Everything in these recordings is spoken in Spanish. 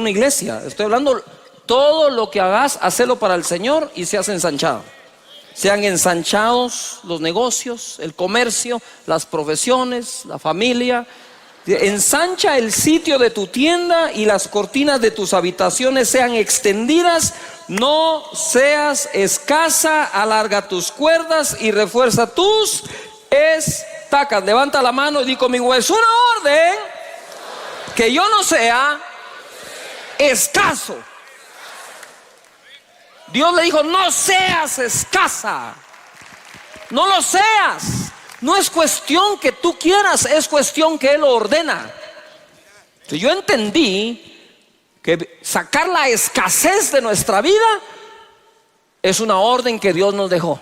una iglesia. Estoy hablando, todo lo que hagas, hacelo para el Señor y seas ensanchado. Sean ensanchados los negocios, el comercio, las profesiones, la familia. Ensancha el sitio de tu tienda y las cortinas de tus habitaciones sean extendidas. No seas escasa, alarga tus cuerdas y refuerza tus estacas. Levanta la mano y di conmigo: es una orden que yo no sea escaso. Dios le dijo: no seas escasa, no lo seas. No es cuestión que tú quieras, es cuestión que Él lo ordena. Entonces yo entendí que sacar la escasez de nuestra vida es una orden que Dios nos dejó.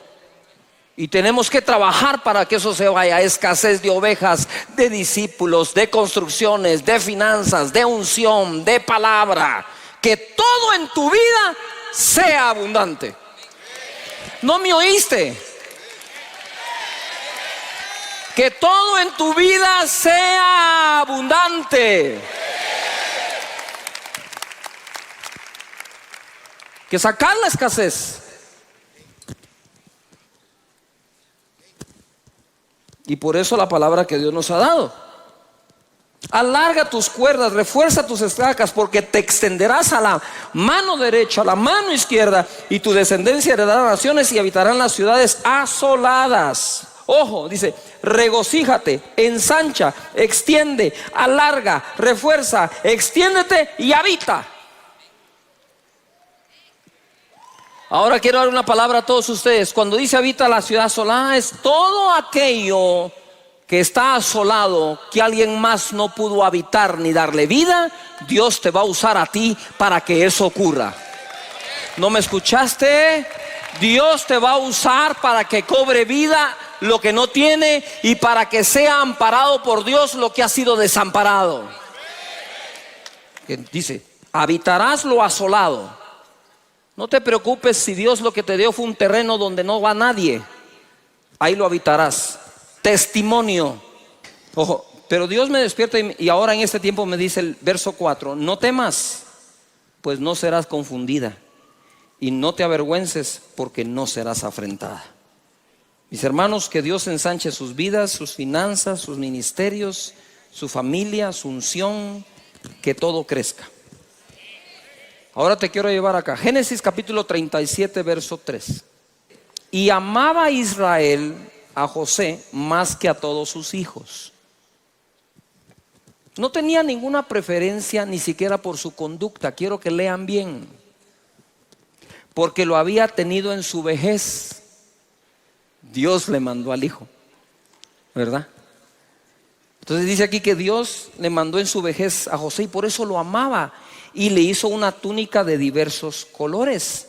Y tenemos que trabajar para que eso se vaya. Escasez de ovejas, de discípulos, de construcciones, de finanzas, de unción, de palabra. Que todo en tu vida sea abundante. ¿No me oíste? Que todo en tu vida sea abundante. Que sacar la escasez. Y por eso la palabra que Dios nos ha dado: alarga tus cuerdas, refuerza tus estacas, porque te extenderás a la mano derecha, a la mano izquierda, y tu descendencia heredará naciones y habitarán las ciudades asoladas. Ojo, dice: regocíjate, ensancha, extiende, alarga, refuerza, extiéndete y habita. Ahora quiero dar una palabra a todos ustedes. Cuando dice habita la ciudad asolada, es todo aquello que está asolado, que alguien más no pudo habitar ni darle vida. Dios te va a usar a ti para que eso ocurra. ¿No me escuchaste? Dios te va a usar para que cobre vida lo que no tiene, y para que sea amparado por Dios lo que ha sido desamparado. Dice: habitarás lo asolado. No te preocupes si Dios lo que te dio fue un terreno donde no va nadie. Ahí lo habitarás. Testimonio. Ojo, pero Dios me despierta y ahora en este tiempo me dice el verso 4: no temas, pues no serás confundida, y no te avergüences, porque no serás afrentada. Mis hermanos, que Dios ensanche sus vidas, sus finanzas, sus ministerios, su familia, su unción, que todo crezca. Ahora te quiero llevar acá, Génesis capítulo 37, verso 3. Y amaba Israel a José más que a todos sus hijos. No tenía ninguna preferencia, ni siquiera por su conducta. Quiero que lean bien. Porque lo había tenido en su vejez. Dios le mandó al hijo, ¿verdad? Entonces dice aquí que Dios le mandó en su vejez a José, y por eso lo amaba, y le hizo una túnica de diversos colores.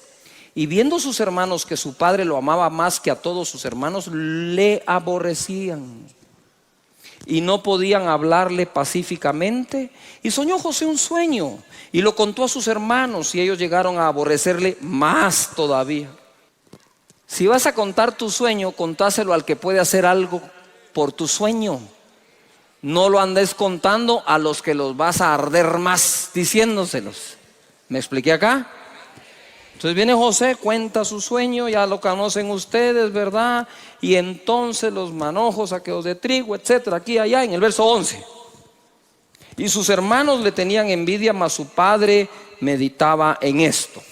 Y viendo sus hermanos que su padre lo amaba más que a todos sus hermanos, le aborrecían y no podían hablarle pacíficamente. Y soñó José un sueño y lo contó a sus hermanos, y ellos llegaron a aborrecerle más todavía. Si vas a contar tu sueño, contáselo al que puede hacer algo por tu sueño. No lo andes contando a los que los vas a arder más diciéndoselos. ¿Me expliqué acá? Entonces viene José, cuenta su sueño, ya lo conocen ustedes, ¿verdad? Y entonces los manojos, saqueos de trigo, etcétera, aquí y allá, en el verso 11. Y sus hermanos le tenían envidia, mas su padre meditaba en esto.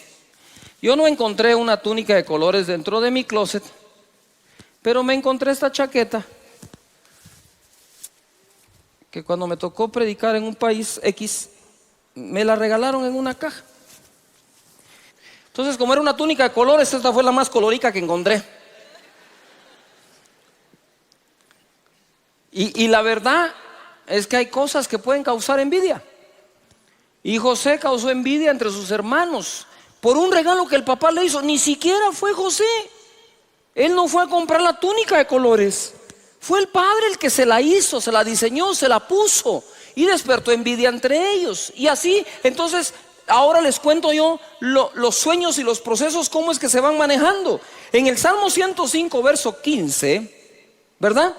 Yo no encontré una túnica de colores dentro de mi closet, pero me encontré esta chaqueta que cuando me tocó predicar en un país X, me la regalaron en una caja. Entonces, como era una túnica de colores, esta fue la más colorica que encontré. Y la verdad es que hay cosas que pueden causar envidia. Y José causó envidia entre sus hermanos por un regalo que el papá le hizo. Ni siquiera fue José. Él no fue a comprar la túnica de colores. Fue el padre el que se la hizo, se la diseñó, se la puso, y despertó envidia entre ellos. Y así, entonces, ahora les cuento yo los sueños y los procesos, cómo es que se van manejando. En el Salmo 105, verso 15, ¿verdad?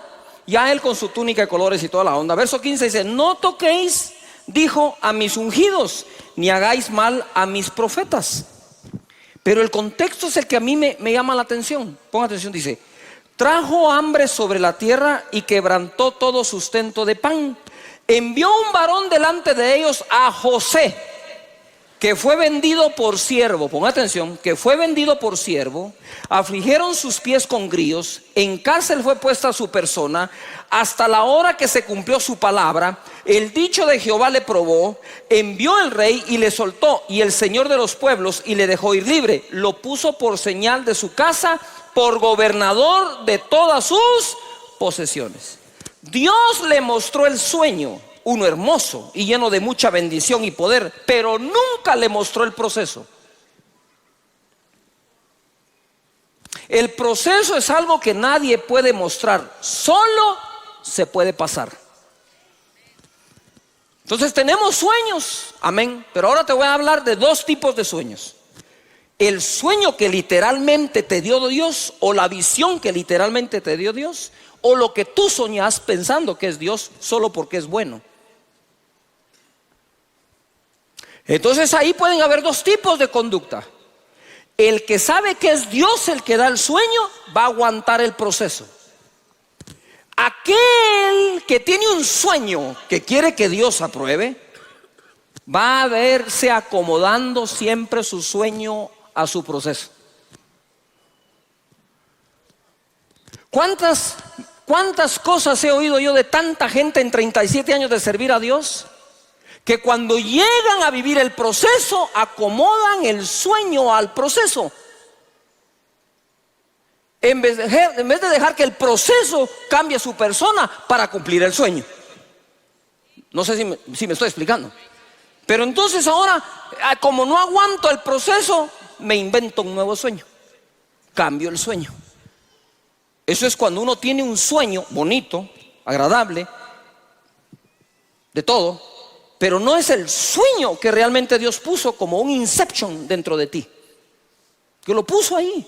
Ya él con su túnica de colores y toda la onda. Verso 15 dice: no toquéis dijo a mis ungidos, ni hagáis mal a mis profetas. Pero el contexto es el que a mí me llama la atención. Ponga atención, dice: trajo hambre sobre la tierra y quebrantó todo sustento de pan. Envió un varón delante de ellos, a José, que fue vendido por siervo. Ponga atención, que fue vendido por siervo. Afligieron sus pies con grillos, en cárcel fue puesta su persona, hasta la hora que se cumplió su palabra. El dicho de Jehová le probó, envió el rey y le soltó, y el Señor de los pueblos, y le dejó ir libre. Lo puso por señal de su casa, por gobernador de todas sus posesiones. Dios le mostró el sueño, uno hermoso y lleno de mucha bendición y poder, pero nunca le mostró el proceso. El proceso es algo que nadie puede mostrar, solo se puede pasar. Entonces tenemos sueños, amén, pero ahora te voy a hablar de dos tipos de sueños: el sueño que literalmente te dio Dios, o la visión que literalmente te dio Dios, o lo que tú soñas pensando que es Dios solo porque es bueno. Entonces ahí pueden haber dos tipos de conducta. El que sabe que es Dios el que da el sueño, va a aguantar el proceso. Aquel que tiene un sueño que quiere que Dios apruebe, va a verse acomodando siempre su sueño a su proceso. ¿Cuántas cosas he oído yo de tanta gente en 37 años de servir a Dios, que cuando llegan a vivir el proceso acomodan el sueño al proceso, en vez de dejar que el proceso cambie su persona para cumplir el sueño? No sé si me estoy explicando. Pero entonces ahora, como no aguanto el proceso, me invento un nuevo sueño, cambio el sueño. Eso es cuando uno tiene un sueño bonito, agradable, de todo, pero no es el sueño que realmente Dios puso como un inception dentro de ti, que lo puso ahí.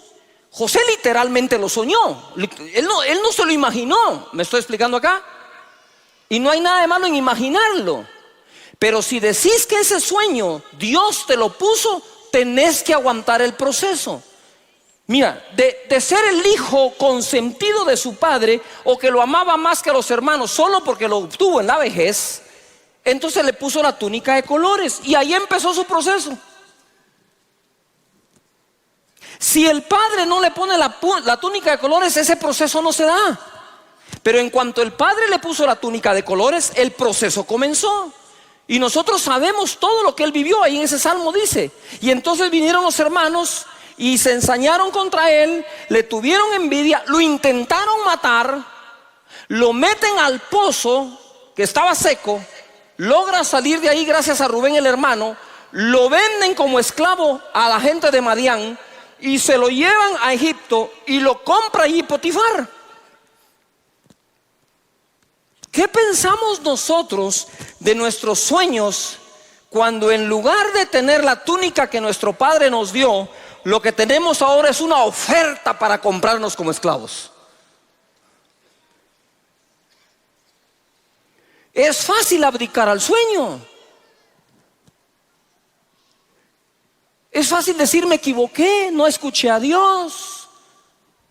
José literalmente lo soñó, él no se lo imaginó. ¿Me estoy explicando acá? Y no hay nada de malo en imaginarlo, pero si decís que ese sueño Dios te lo puso, tenés que aguantar el proceso. Mira, de ser el hijo consentido de su padre, o que lo amaba más que a los hermanos solo porque lo obtuvo en la vejez, entonces le puso la túnica de colores y ahí empezó su proceso. Si el padre no le pone la túnica de colores, ese proceso no se da. Pero en cuanto el padre le puso la túnica de colores, el proceso comenzó. Y nosotros sabemos todo lo que él vivió. Ahí en ese salmo dice: y entonces vinieron los hermanos y se ensañaron contra él, le tuvieron envidia, lo intentaron matar, lo meten al pozo que estaba seco, logra salir de ahí gracias a Rubén el hermano, lo venden como esclavo a la gente de Madián y se lo llevan a Egipto y lo compra allí Potifar. ¿Qué pensamos nosotros de nuestros sueños cuando en lugar de tener la túnica que nuestro padre nos dio, lo que tenemos ahora es una oferta para comprarnos como esclavos? Es fácil abdicar al sueño. Es fácil decir: me equivoqué, no escuché a Dios,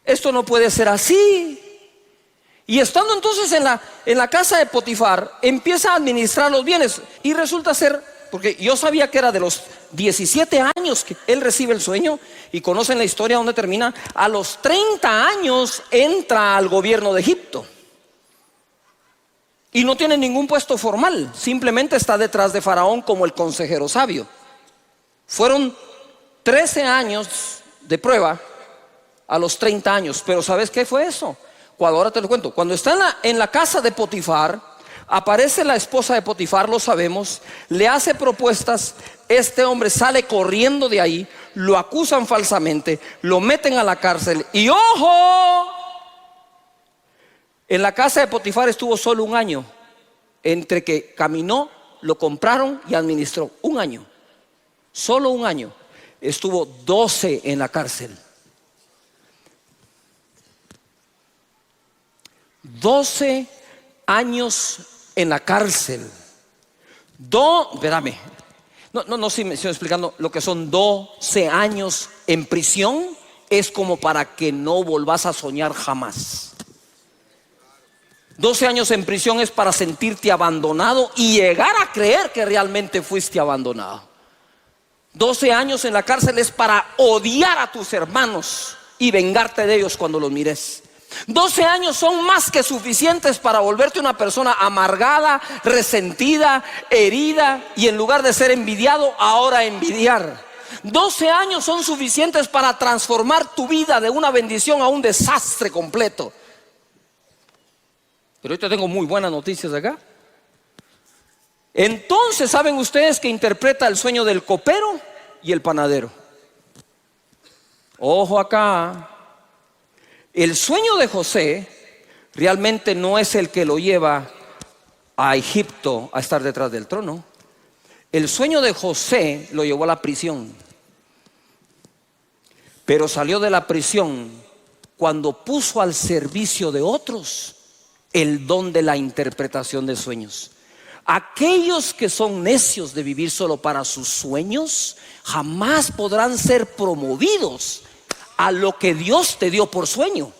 esto no puede ser así. Y estando entonces en la casa de Potifar, empieza a administrar los bienes. Y resulta ser, porque yo sabía que era de los 17 años que él recibe el sueño, y conocen la historia donde termina. A los 30 años entra al gobierno de Egipto. Y no tiene ningún puesto formal, simplemente está detrás de Faraón como el consejero sabio. Fueron 13 años de prueba a los 30 años. Pero ¿sabes qué fue eso? Ahora te lo cuento. Cuando está en la casa de Potifar, aparece la esposa de Potifar, lo sabemos, le hace propuestas. Este hombre sale corriendo de ahí, lo acusan falsamente, lo meten a la cárcel. Y ¡ojo! En la casa de Potifar estuvo solo un año. Entre que caminó, lo compraron y administró. Un año, solo un año. Estuvo 12 en la cárcel. 12 años en la cárcel. Espérame. No, sí me estoy explicando. Lo que son 12 años en prisión es como para que no volvás a soñar jamás. 12 años en prisión es para sentirte abandonado y llegar a creer que realmente fuiste abandonado. 12 años en la cárcel es para odiar a tus hermanos y vengarte de ellos cuando los mires. 12 años son más que suficientes para volverte una persona amargada, resentida, herida, y en lugar de ser envidiado, ahora envidiar. 12 años son suficientes para transformar tu vida de una bendición a un desastre completo. Pero ahorita tengo muy buenas noticias acá. Entonces, ¿saben ustedes que interpreta el sueño del copero y el panadero? Ojo acá. El sueño de José realmente no es el que lo lleva a Egipto a estar detrás del trono. El sueño de José lo llevó a la prisión. Pero salió de la prisión cuando puso al servicio de otros el don de la interpretación de sueños. Aquellos que son necios de vivir solo para sus sueños jamás podrán ser promovidos a lo que Dios te dio por sueño,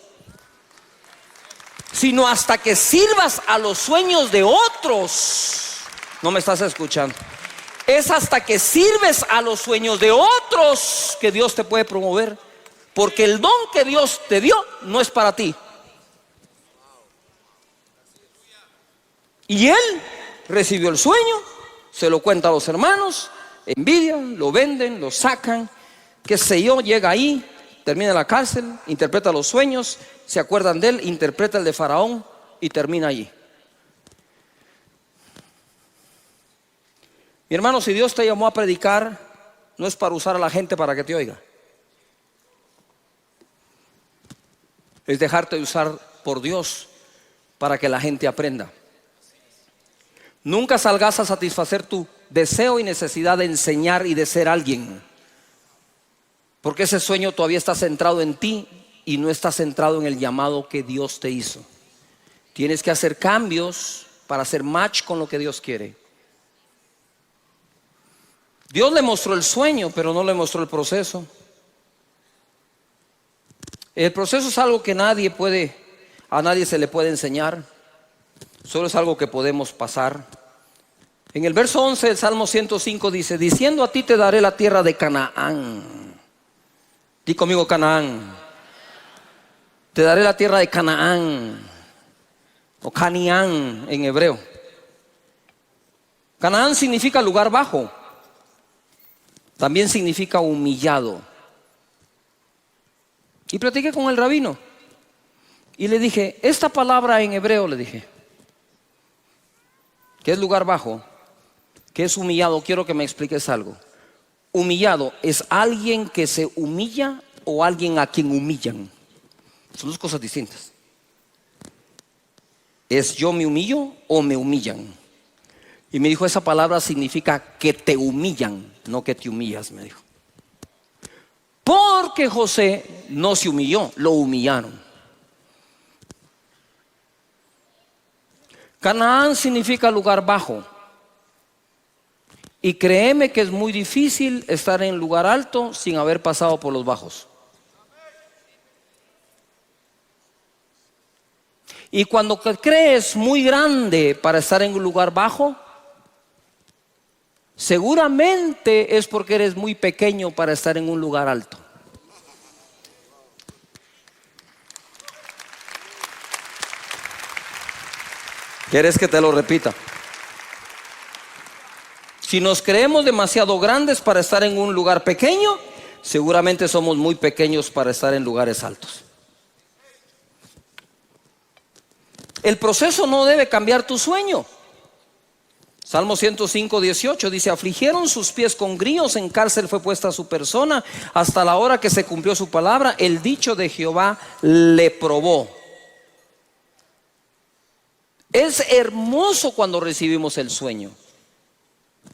sino hasta que sirvas a los sueños de otros. No me estás escuchando. Es hasta que sirves a los sueños de otros que Dios te puede promover, porque el don que Dios te dio no es para ti. Y él recibió el sueño, se lo cuenta a los hermanos, envidian, lo venden, lo sacan, qué sé yo, llega ahí, termina en la cárcel, interpreta los sueños, se acuerdan de él, interpreta el de Faraón y termina allí. Mi hermano, si Dios te llamó a predicar, no es para usar a la gente para que te oiga. Es dejarte usar por Dios para que la gente aprenda. Nunca salgas a satisfacer tu deseo y necesidad de enseñar y de ser alguien, porque ese sueño todavía está centrado en ti y no está centrado en el llamado que Dios te hizo. Tienes que hacer cambios para hacer match con lo que Dios quiere. Dios le mostró el sueño, pero no le mostró el proceso. El proceso es algo que a nadie se le puede enseñar. Solo es algo que podemos pasar. En el verso 11 del Salmo 105 dice: diciendo a ti te daré la tierra de Canaán. Di conmigo Canaán. Te daré la tierra de Canaán, o Canián en hebreo. Canaán significa lugar bajo. También significa humillado. Y platiqué con el rabino y le dije, esta palabra en hebreo, le dije, que es lugar bajo, que es humillado, quiero que me expliques algo. Humillado, ¿es alguien que se humilla o alguien a quien humillan? Son dos cosas distintas. ¿Es yo me humillo o me humillan? Y me dijo, esa palabra significa que te humillan, no que te humillas, me dijo. Porque José no se humilló, lo humillaron. Canaán significa lugar bajo. Y créeme que es muy difícil estar en lugar alto sin haber pasado por los bajos. Y cuando crees muy grande para estar en un lugar bajo, seguramente es porque eres muy pequeño para estar en un lugar alto. ¿Quieres que te lo repita? Si nos creemos demasiado grandes para estar en un lugar pequeño, seguramente somos muy pequeños para estar en lugares altos. El proceso no debe cambiar tu sueño. Salmo 105, 18 dice: afligieron sus pies con grillos, en cárcel fue puesta su persona, hasta la hora que se cumplió su palabra, el dicho de Jehová le probó. Es hermoso cuando recibimos el sueño.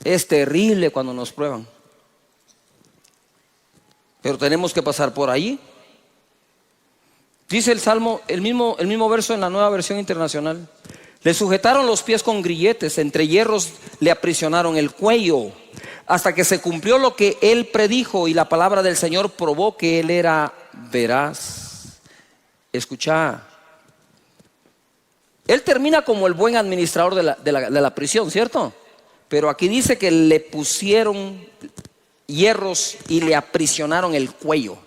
Es terrible cuando nos prueban. Pero tenemos que pasar por ahí. Dice el Salmo, el mismo verso en la Nueva Versión Internacional: Le sujetaron los pies con grilletes, entre hierros le aprisionaron el cuello, hasta que se cumplió lo que él predijo, y la palabra del Señor probó que él era veraz. Escucha, él termina como el buen administrador de la prisión, ¿cierto? Pero aquí dice que le pusieron hierros y le aprisionaron el cuello.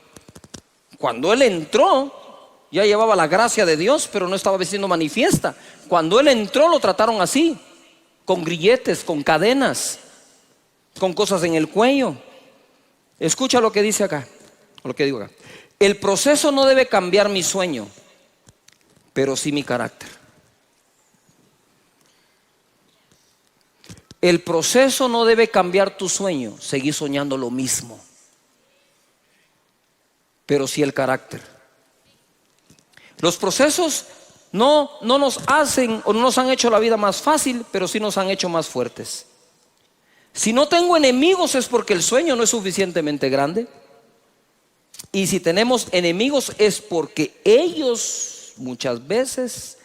Cuando él entró, ya llevaba la gracia de Dios, pero no estaba siendo manifiesta. Cuando él entró, lo trataron así, con grilletes, con cadenas, con cosas en el cuello. Escucha lo que dice acá, lo que digo acá. El proceso no debe cambiar mi sueño, pero sí mi carácter. El proceso no debe cambiar tu sueño, seguir soñando lo mismo, pero sí el carácter. Los procesos no nos hacen o no nos han hecho la vida más fácil, pero sí nos han hecho más fuertes. Si no tengo enemigos es porque el sueño no es suficientemente grande. Y si tenemos enemigos es porque ellos muchas veces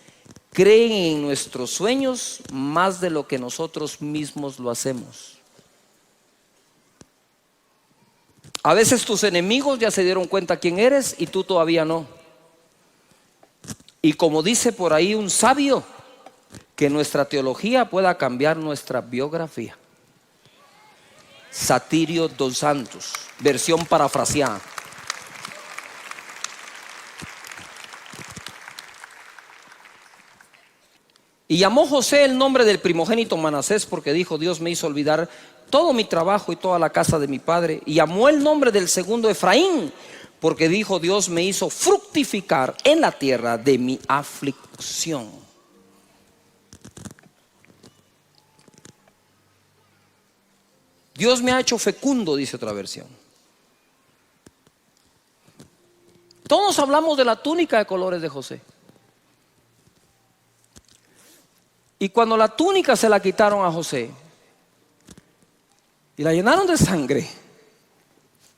creen en nuestros sueños más de lo que nosotros mismos lo hacemos. A veces tus enemigos ya se dieron cuenta quién eres y tú todavía no. Y como dice por ahí un sabio, que nuestra teología pueda cambiar nuestra biografía. Satirio dos Santos, versión parafraseada. Y llamó José el nombre del primogénito Manasés, porque dijo: Dios me hizo olvidar todo mi trabajo y toda la casa de mi padre. Y llamó el nombre del segundo Efraín, porque dijo: Dios me hizo fructificar en la tierra de mi aflicción. Dios me ha hecho fecundo, dice otra versión. Todos hablamos de la túnica de colores de José. Y cuando la túnica se la quitaron a José y la llenaron de sangre,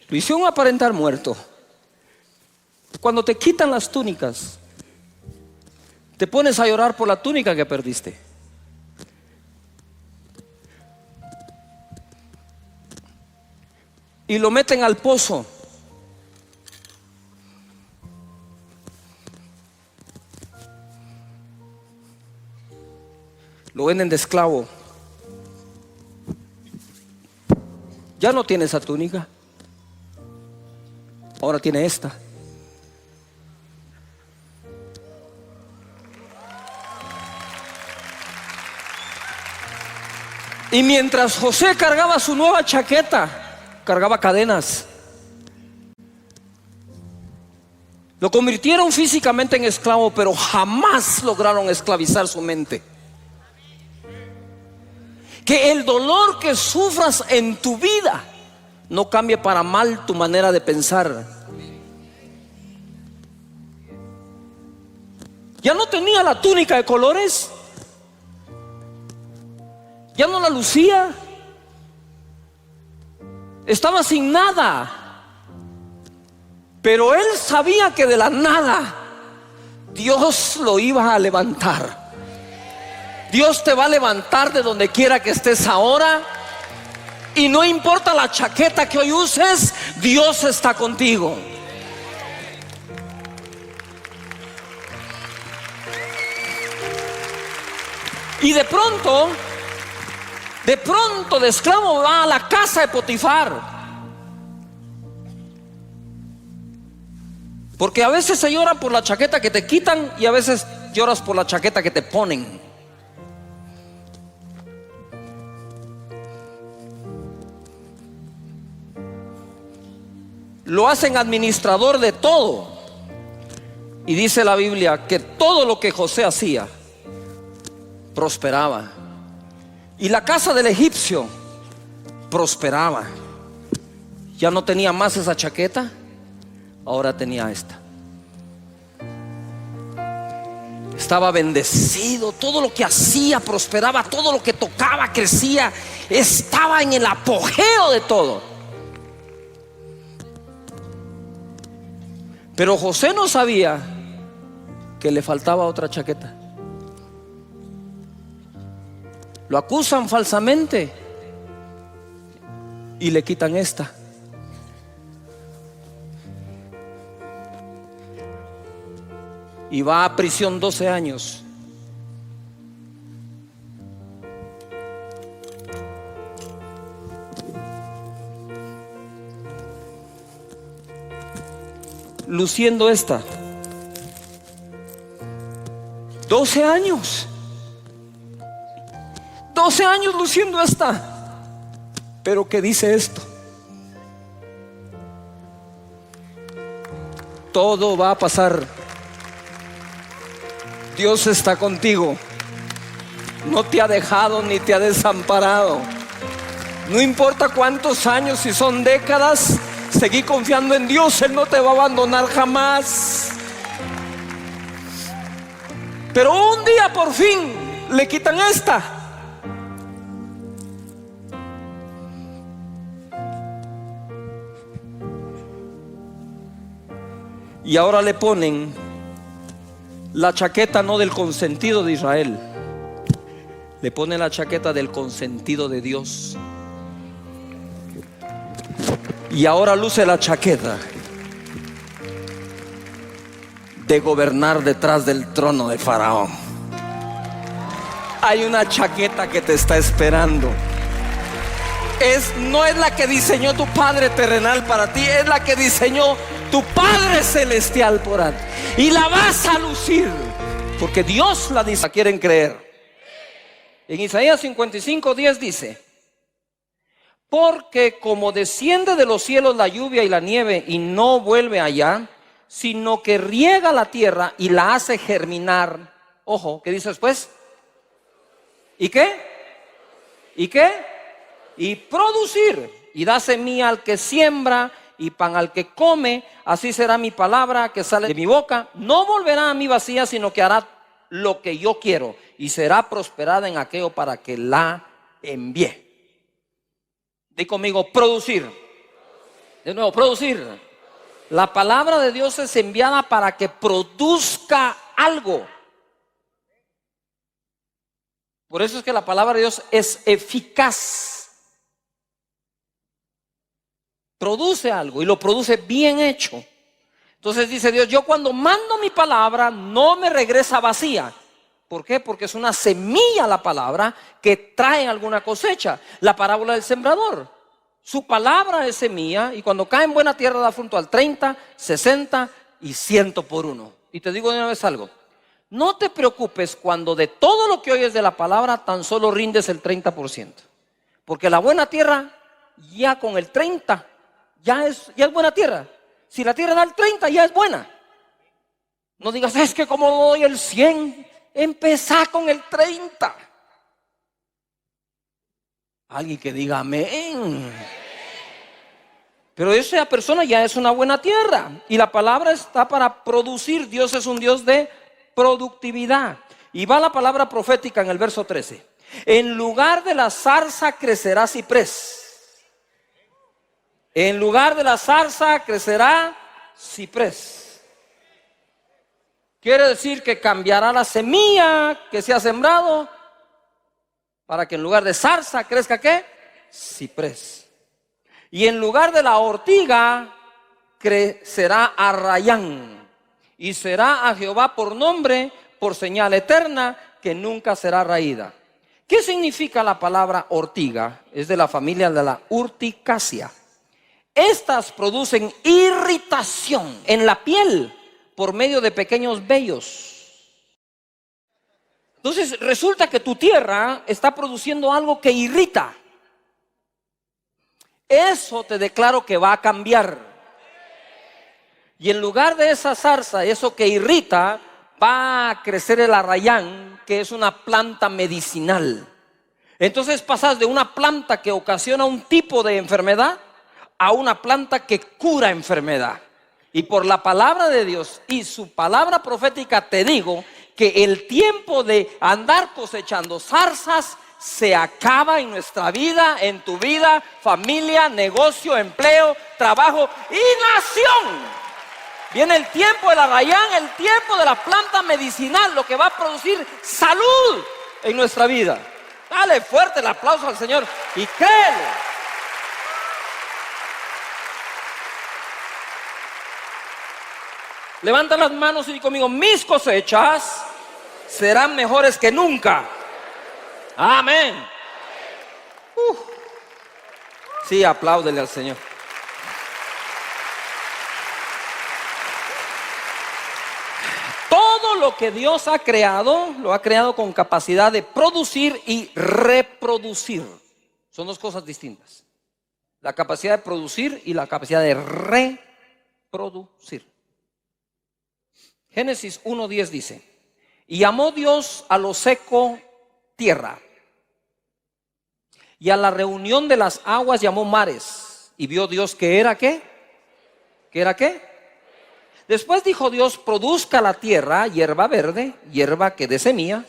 lo hicieron aparentar muerto. Cuando te quitan las túnicas, te pones a llorar por la túnica que perdiste. Y lo meten al pozo. Lo venden de esclavo. Ya no tiene esa túnica. Ahora tiene esta. Y mientras José cargaba su nueva chaqueta, cargaba cadenas. Lo convirtieron físicamente en esclavo, pero jamás lograron esclavizar su mente. Que el dolor que sufras en tu vida no cambie para mal tu manera de pensar. Ya no tenía la túnica de colores, ya no la lucía, estaba sin nada. Pero él sabía que de la nada Dios lo iba a levantar. Dios te va a levantar de donde quiera que estés ahora. Y no importa la chaqueta que hoy uses, Dios está contigo. Y de pronto de esclavo va a la casa de Potifar. Porque a veces se llora por la chaqueta que te quitan y a veces lloras por la chaqueta que te ponen. Lo hacen administrador de todo. Y dice la Biblia que todo lo que José hacía prosperaba. Y la casa del egipcio prosperaba. Ya no tenía más esa chaqueta, ahora tenía esta. Estaba bendecido, todo lo que hacía prosperaba, todo lo que tocaba crecía, estaba en el apogeo de todo. Pero José no sabía que le faltaba otra chaqueta. Lo acusan falsamente y le quitan esta. Y va a prisión 12 años. Luciendo esta. 12 años. 12 años luciendo esta. Pero ¿qué dice esto? Todo va a pasar. Dios está contigo. No te ha dejado ni te ha desamparado. No importa cuántos años, si son décadas, seguí confiando en Dios. Él no te va a abandonar jamás. Pero un día por fin le quitan esta. Y ahora le ponen la chaqueta no del consentido de Israel, le ponen la chaqueta del consentido de Dios. Y ahora luce la chaqueta de gobernar detrás del trono de Faraón. Hay una chaqueta que te está esperando. No es la que diseñó tu Padre terrenal para ti, es la que diseñó tu Padre celestial por ti. Y la vas a lucir, porque Dios la dice. ¿Quieren creer? En Isaías 55:10 dice: porque como desciende de los cielos la lluvia y la nieve y no vuelve allá, sino que riega la tierra y la hace germinar. Ojo, ¿qué dice después? ¿Y qué? ¿Y qué? Y producir, y da semilla al que siembra y pan al que come. Así será mi palabra que sale de mi boca. No volverá a mí vacía, sino que hará lo que yo quiero, y será prosperada en aquello para que la envíe. Di conmigo, producir. De nuevo, producir. La palabra de Dios es enviada para que produzca algo. Por eso es que la palabra de Dios es eficaz. Produce algo y lo produce bien hecho. Entonces dice Dios: yo cuando mando mi palabra no me regresa vacía. ¿Por qué? Porque es una semilla la palabra que trae alguna cosecha. La parábola del sembrador. Su palabra es semilla y cuando cae en buena tierra da fruto al 30, 60 y 100 por uno. Y te digo de una vez algo: no te preocupes cuando de todo lo que oyes de la palabra tan solo rindes el 30%. Porque la buena tierra ya con el 30 ya es buena tierra. Si la tierra da el 30 ya es buena. No digas: es que como doy el 100, empezá con el 30. Alguien que diga amén. Pero esa persona ya es una buena tierra. Y la palabra está para producir. Dios es un Dios de productividad. Y va la palabra profética en el verso 13. En lugar de la zarza crecerá ciprés. En lugar de la zarza crecerá ciprés. Quiere decir que cambiará la semilla que se ha sembrado para que en lugar de zarza crezca ¿qué? Ciprés. Y en lugar de la ortiga crecerá arrayán. Y será a Jehová por nombre, por señal eterna, que nunca será raída. ¿Qué significa la palabra ortiga? Es de la familia de la urticacia. Estas producen irritación en la piel por medio de pequeños vellos. Entonces resulta que tu tierra está produciendo algo que irrita. Eso te declaro que va a cambiar. Y en lugar de esa zarza, eso que irrita, va a crecer el arrayán, que es una planta medicinal. Entonces pasas de una planta que ocasiona un tipo de enfermedad a una planta que cura enfermedad. Y por la palabra de Dios y su palabra profética te digo que el tiempo de andar cosechando zarzas se acaba en nuestra vida, en tu vida, familia, negocio, empleo, trabajo y nación. Viene el tiempo del arrayán, el tiempo de la planta medicinal, lo que va a producir salud en nuestra vida. Dale fuerte el aplauso al Señor y créelo. Levanta las manos y di conmigo: mis cosechas serán mejores que nunca. Amén. Sí, apláudele al Señor. Todo lo que Dios ha creado, lo ha creado con capacidad de producir y reproducir. Son dos cosas distintas: la capacidad de producir y la capacidad de reproducir. Génesis 1:10 dice: y llamó Dios a lo seco tierra, y a la reunión de las aguas llamó mares. Y vio Dios que era ¿qué? ¿Que era qué? Después dijo Dios: produzca la tierra hierba verde, hierba que dé semilla,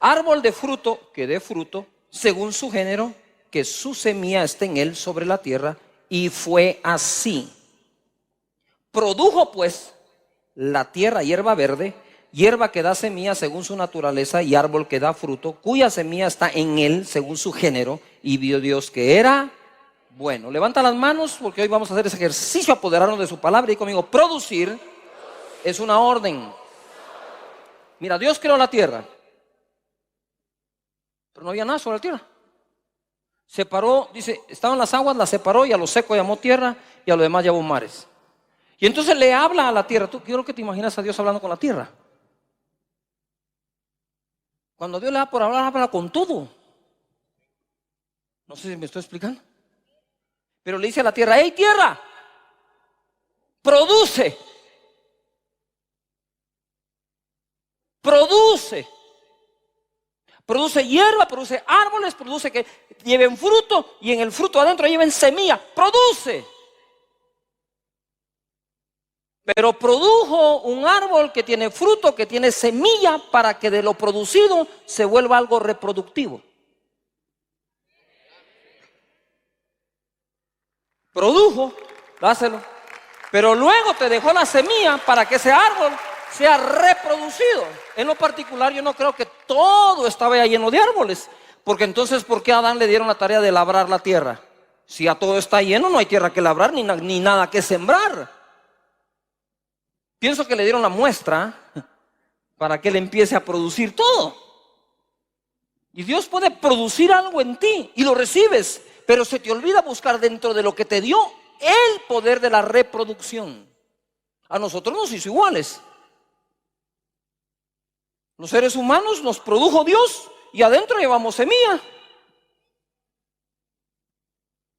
árbol de fruto que dé fruto, según su género, que su semilla esté en él sobre la tierra. Y fue así. Produjo pues la tierra hierba verde, hierba que da semilla según su naturaleza, y árbol que da fruto, cuya semilla está en él según su género. Y vio Dios que era bueno. Levanta las manos, porque hoy vamos a hacer ese ejercicio, apoderarnos de su palabra. Y conmigo: producir es una orden. Mira, Dios creó la tierra, pero no había nada sobre la tierra. Separó, dice, estaban las aguas, las separó, y a lo seco llamó tierra, y a lo demás llamó mares. Y entonces le habla a la tierra. Tú, quiero que te imaginas a Dios hablando con la tierra. Cuando Dios le da por hablar, habla con todo. No sé si me estoy explicando. Pero le dice a la tierra: hey tierra, produce. Produce. Produce hierba, produce árboles, produce que lleven fruto, y en el fruto adentro lleven semilla. Produce. Pero produjo un árbol que tiene fruto, que tiene semilla, para que de lo producido se vuelva algo reproductivo. Produjo, dáselo. Pero luego te dejó la semilla para que ese árbol sea reproducido. En lo particular, yo no creo que todo estaba ya lleno de árboles, porque entonces, ¿por qué a Adán le dieron la tarea de labrar la tierra? Si ya todo está lleno, no hay tierra que labrar ni nada que sembrar. Pienso que le dieron la muestra para que él empiece a producir todo. Y Dios puede producir algo en ti y lo recibes, pero se te olvida buscar dentro de lo que te dio el poder de la reproducción. A nosotros nos hizo iguales. Los seres humanos nos produjo Dios y adentro llevamos semilla,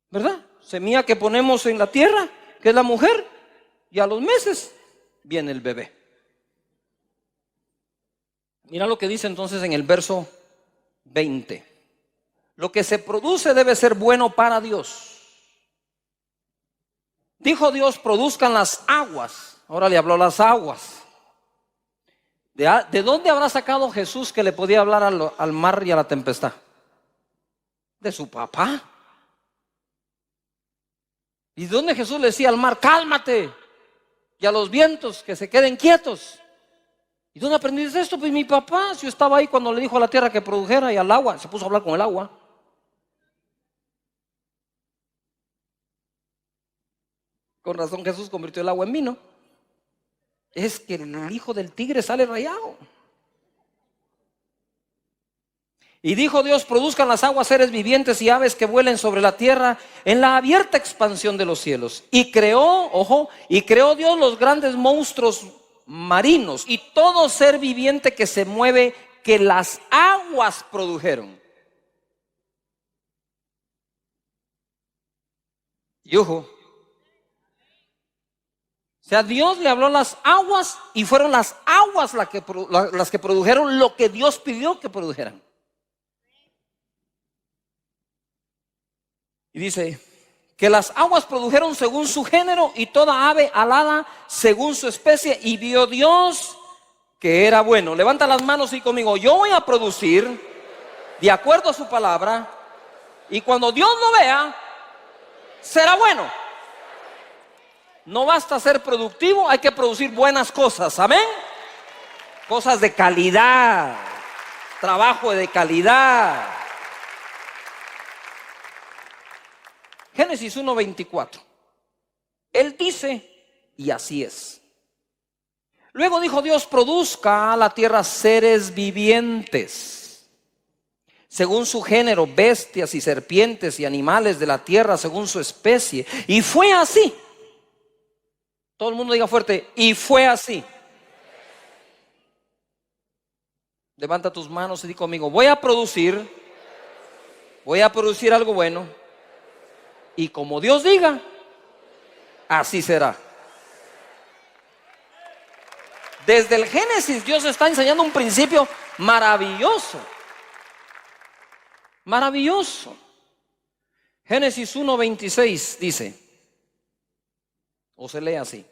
¿verdad? Semilla que ponemos en la tierra, que es la mujer, y a los meses viene el bebé. Mira lo que dice entonces en el verso 20: lo que se produce debe ser bueno para Dios. Dijo Dios: produzcan las aguas. Ahora le habló las aguas. ¿De dónde habrá sacado Jesús que le podía hablar al mar y a la tempestad? De su papá. ¿Y de dónde Jesús le decía al mar: cálmate? Y a los vientos, que se queden quietos. ¿Y dónde aprendiste esto? Pues mi papá, si yo estaba ahí cuando le dijo a la tierra que produjera, y al agua, se puso a hablar con el agua. Con razón Jesús convirtió el agua en vino. Es que el hijo del tigre sale rayado. Y dijo Dios: produzcan las aguas seres vivientes y aves que vuelen sobre la tierra en la abierta expansión de los cielos. Y creó, ojo, y creó Dios los grandes monstruos marinos y todo ser viviente que se mueve, que las aguas produjeron. Y ojo, o sea, Dios le habló a las aguas y fueron las aguas las que produjeron lo que Dios pidió que produjeran. Y dice que las aguas produjeron según su género, y toda ave alada según su especie. Y vio Dios que era bueno. Levanta las manos y conmigo: yo voy a producir de acuerdo a su palabra, y cuando Dios lo vea, será bueno. No basta ser productivo, hay que producir buenas cosas. Amén. Cosas de calidad, trabajo de calidad, Génesis 1:24. Él dice, y así es. Luego dijo Dios: produzca la tierra seres vivientes, según su género, bestias y serpientes y animales de la tierra según su especie. Y fue así. Todo el mundo diga fuerte: y fue así. Levanta tus manos y di conmigo: voy a producir algo bueno. Y como Dios diga, así será. Desde el Génesis Dios está enseñando un principio maravilloso. Maravilloso. Génesis 1:26 dice, o se lee así: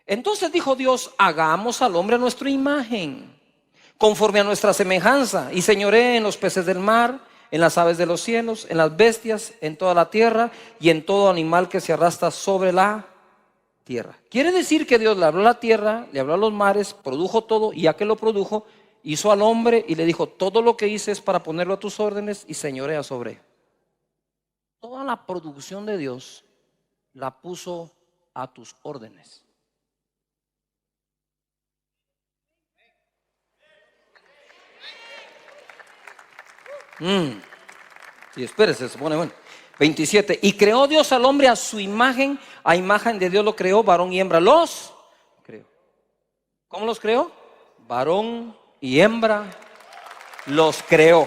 entonces dijo Dios: hagamos al hombre a nuestra imagen, conforme a nuestra semejanza, y señoree en los peces del mar, en las aves de los cielos, en las bestias, en toda la tierra y en todo animal que se arrastra sobre la tierra. Quiere decir que Dios le habló a la tierra, le habló a los mares, produjo todo, y ya que lo produjo, hizo al hombre y le dijo: todo lo que hice es para ponerlo a tus órdenes y señorea sobre él. Toda la producción de Dios la puso a tus órdenes. Sí, espérese, se pone bueno. 27. Y creó Dios al hombre a su imagen, a imagen de Dios lo creó, varón y hembra los creó. ¿Cómo los creó? Varón y hembra los creó.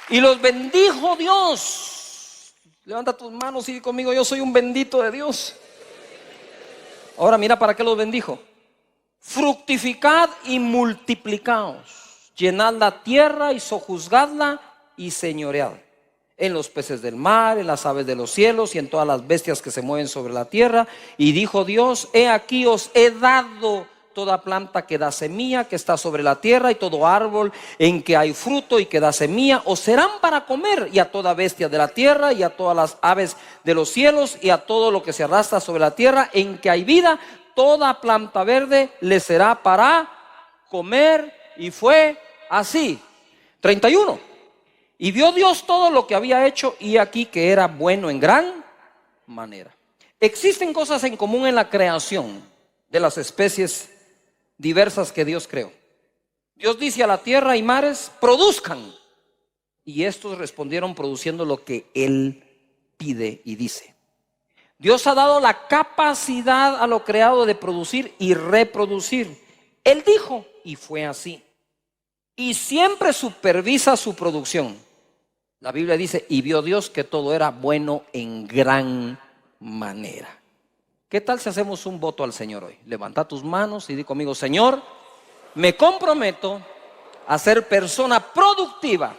Y los bendijo Dios. Levanta tus manos y di conmigo: yo soy un bendito de Dios. Ahora mira para qué los bendijo: fructificad y multiplicaos, llenad la tierra y sojuzgadla y señoread en los peces del mar, en las aves de los cielos y en todas las bestias que se mueven sobre la tierra. Y dijo Dios: he aquí os he dado toda planta que da semilla que está sobre la tierra, y todo árbol en que hay fruto y que da semilla os serán para comer, y a toda bestia de la tierra y a todas las aves de los cielos y a todo lo que se arrastra sobre la tierra en que hay vida, toda planta verde le será para comer. Y fue así. 31. Y vio Dios todo lo que había hecho, y aquí que era bueno en gran manera. Existen cosas en común en la creación de las especies diversas que Dios creó. Dios dice a la tierra y mares: produzcan. Y estos respondieron produciendo lo que Él pide y dice. Dios ha dado la capacidad a lo creado de producir y reproducir. Él dijo, y fue así. Y siempre supervisa su producción. La Biblia dice: y vio Dios que todo era bueno en gran manera. ¿Qué tal si hacemos un voto al Señor hoy? Levanta tus manos y di conmigo: Señor, me comprometo a ser persona productiva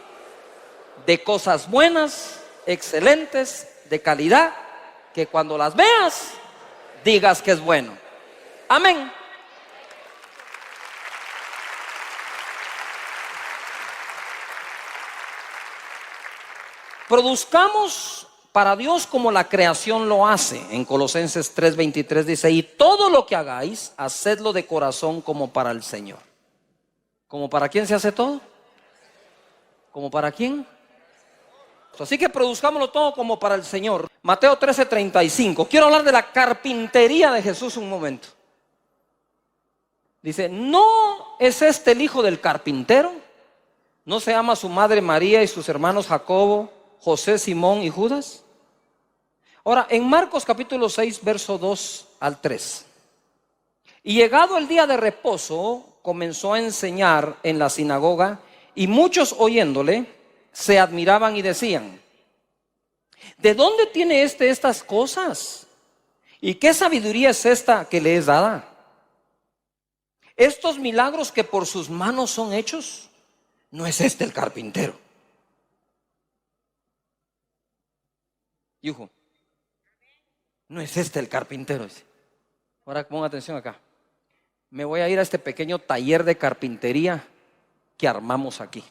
de cosas buenas, excelentes, de calidad, que cuando las veas digas que es bueno. Amén. Produzcamos para Dios como la creación lo hace. En Colosenses 3:23 dice: y todo lo que hagáis, hacedlo de corazón como para el Señor. ¿Como para quién se hace todo? ¿Como para quién? Así que produzcámoslo todo como para el Señor. Mateo 13:35. Quiero hablar de la carpintería de Jesús un momento. Dice: ¿no es este el hijo del carpintero? ¿No se llama su madre María y sus hermanos Jacobo, José, Simón y Judas? Ahora, en Marcos capítulo 6, verso 2 al 3. Y llegado el día de reposo, comenzó a enseñar en la sinagoga, y muchos oyéndole se admiraban y decían: ¿de dónde tiene estas cosas? ¿Y qué sabiduría es esta que le es dada? Estos milagros que por sus manos son hechos, ¿no es este el carpintero? Hijo, ¿no es este el carpintero? Ahora ponga atención acá. Me voy a ir a este pequeño taller de carpintería que armamos aquí.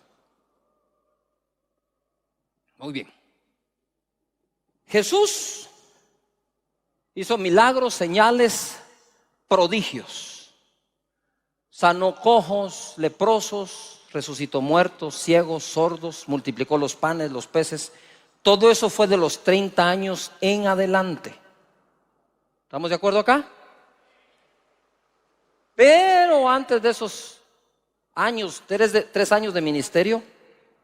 Muy bien. Jesús hizo milagros, señales, prodigios. Sanó cojos, leprosos, resucitó muertos, ciegos, sordos, multiplicó los panes, los peces. Todo eso fue de los 30 años en adelante. ¿Estamos de acuerdo acá? Pero antes de esos años, 3 años de ministerio,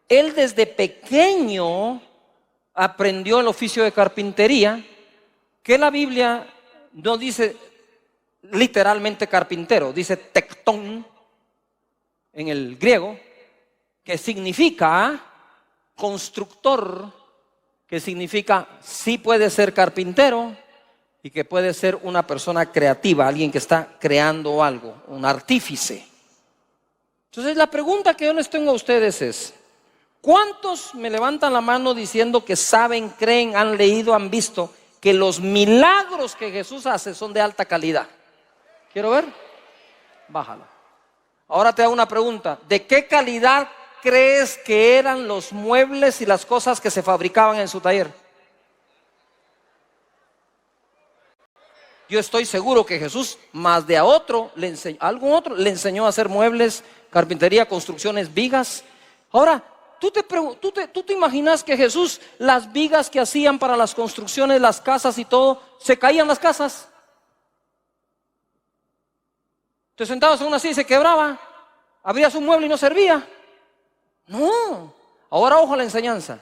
él desde pequeño aprendió el oficio de carpintería, que la Biblia no dice literalmente carpintero, dice tectón en el griego, que significa constructor, que significa sí puede ser carpintero y que puede ser una persona creativa, alguien que está creando algo, un artífice. Entonces la pregunta que yo les tengo a ustedes es: ¿cuántos me levantan la mano diciendo que saben, creen, han leído, han visto que los milagros que Jesús hace son de alta calidad? ¿Quiero ver? Bájala. Ahora te hago una pregunta: ¿de qué calidad crees que eran los muebles y las cosas que se fabricaban en su taller? Yo estoy seguro que Jesús, más de a otro, algún otro le enseñó a hacer muebles, carpintería, construcciones, vigas. Ahora, ¿tú te imaginas que Jesús, las vigas que hacían para las construcciones, las casas y todo, se caían las casas? Te sentabas en una silla y se quebraba, abrías un mueble y no servía. No. Ahora ojo a la enseñanza.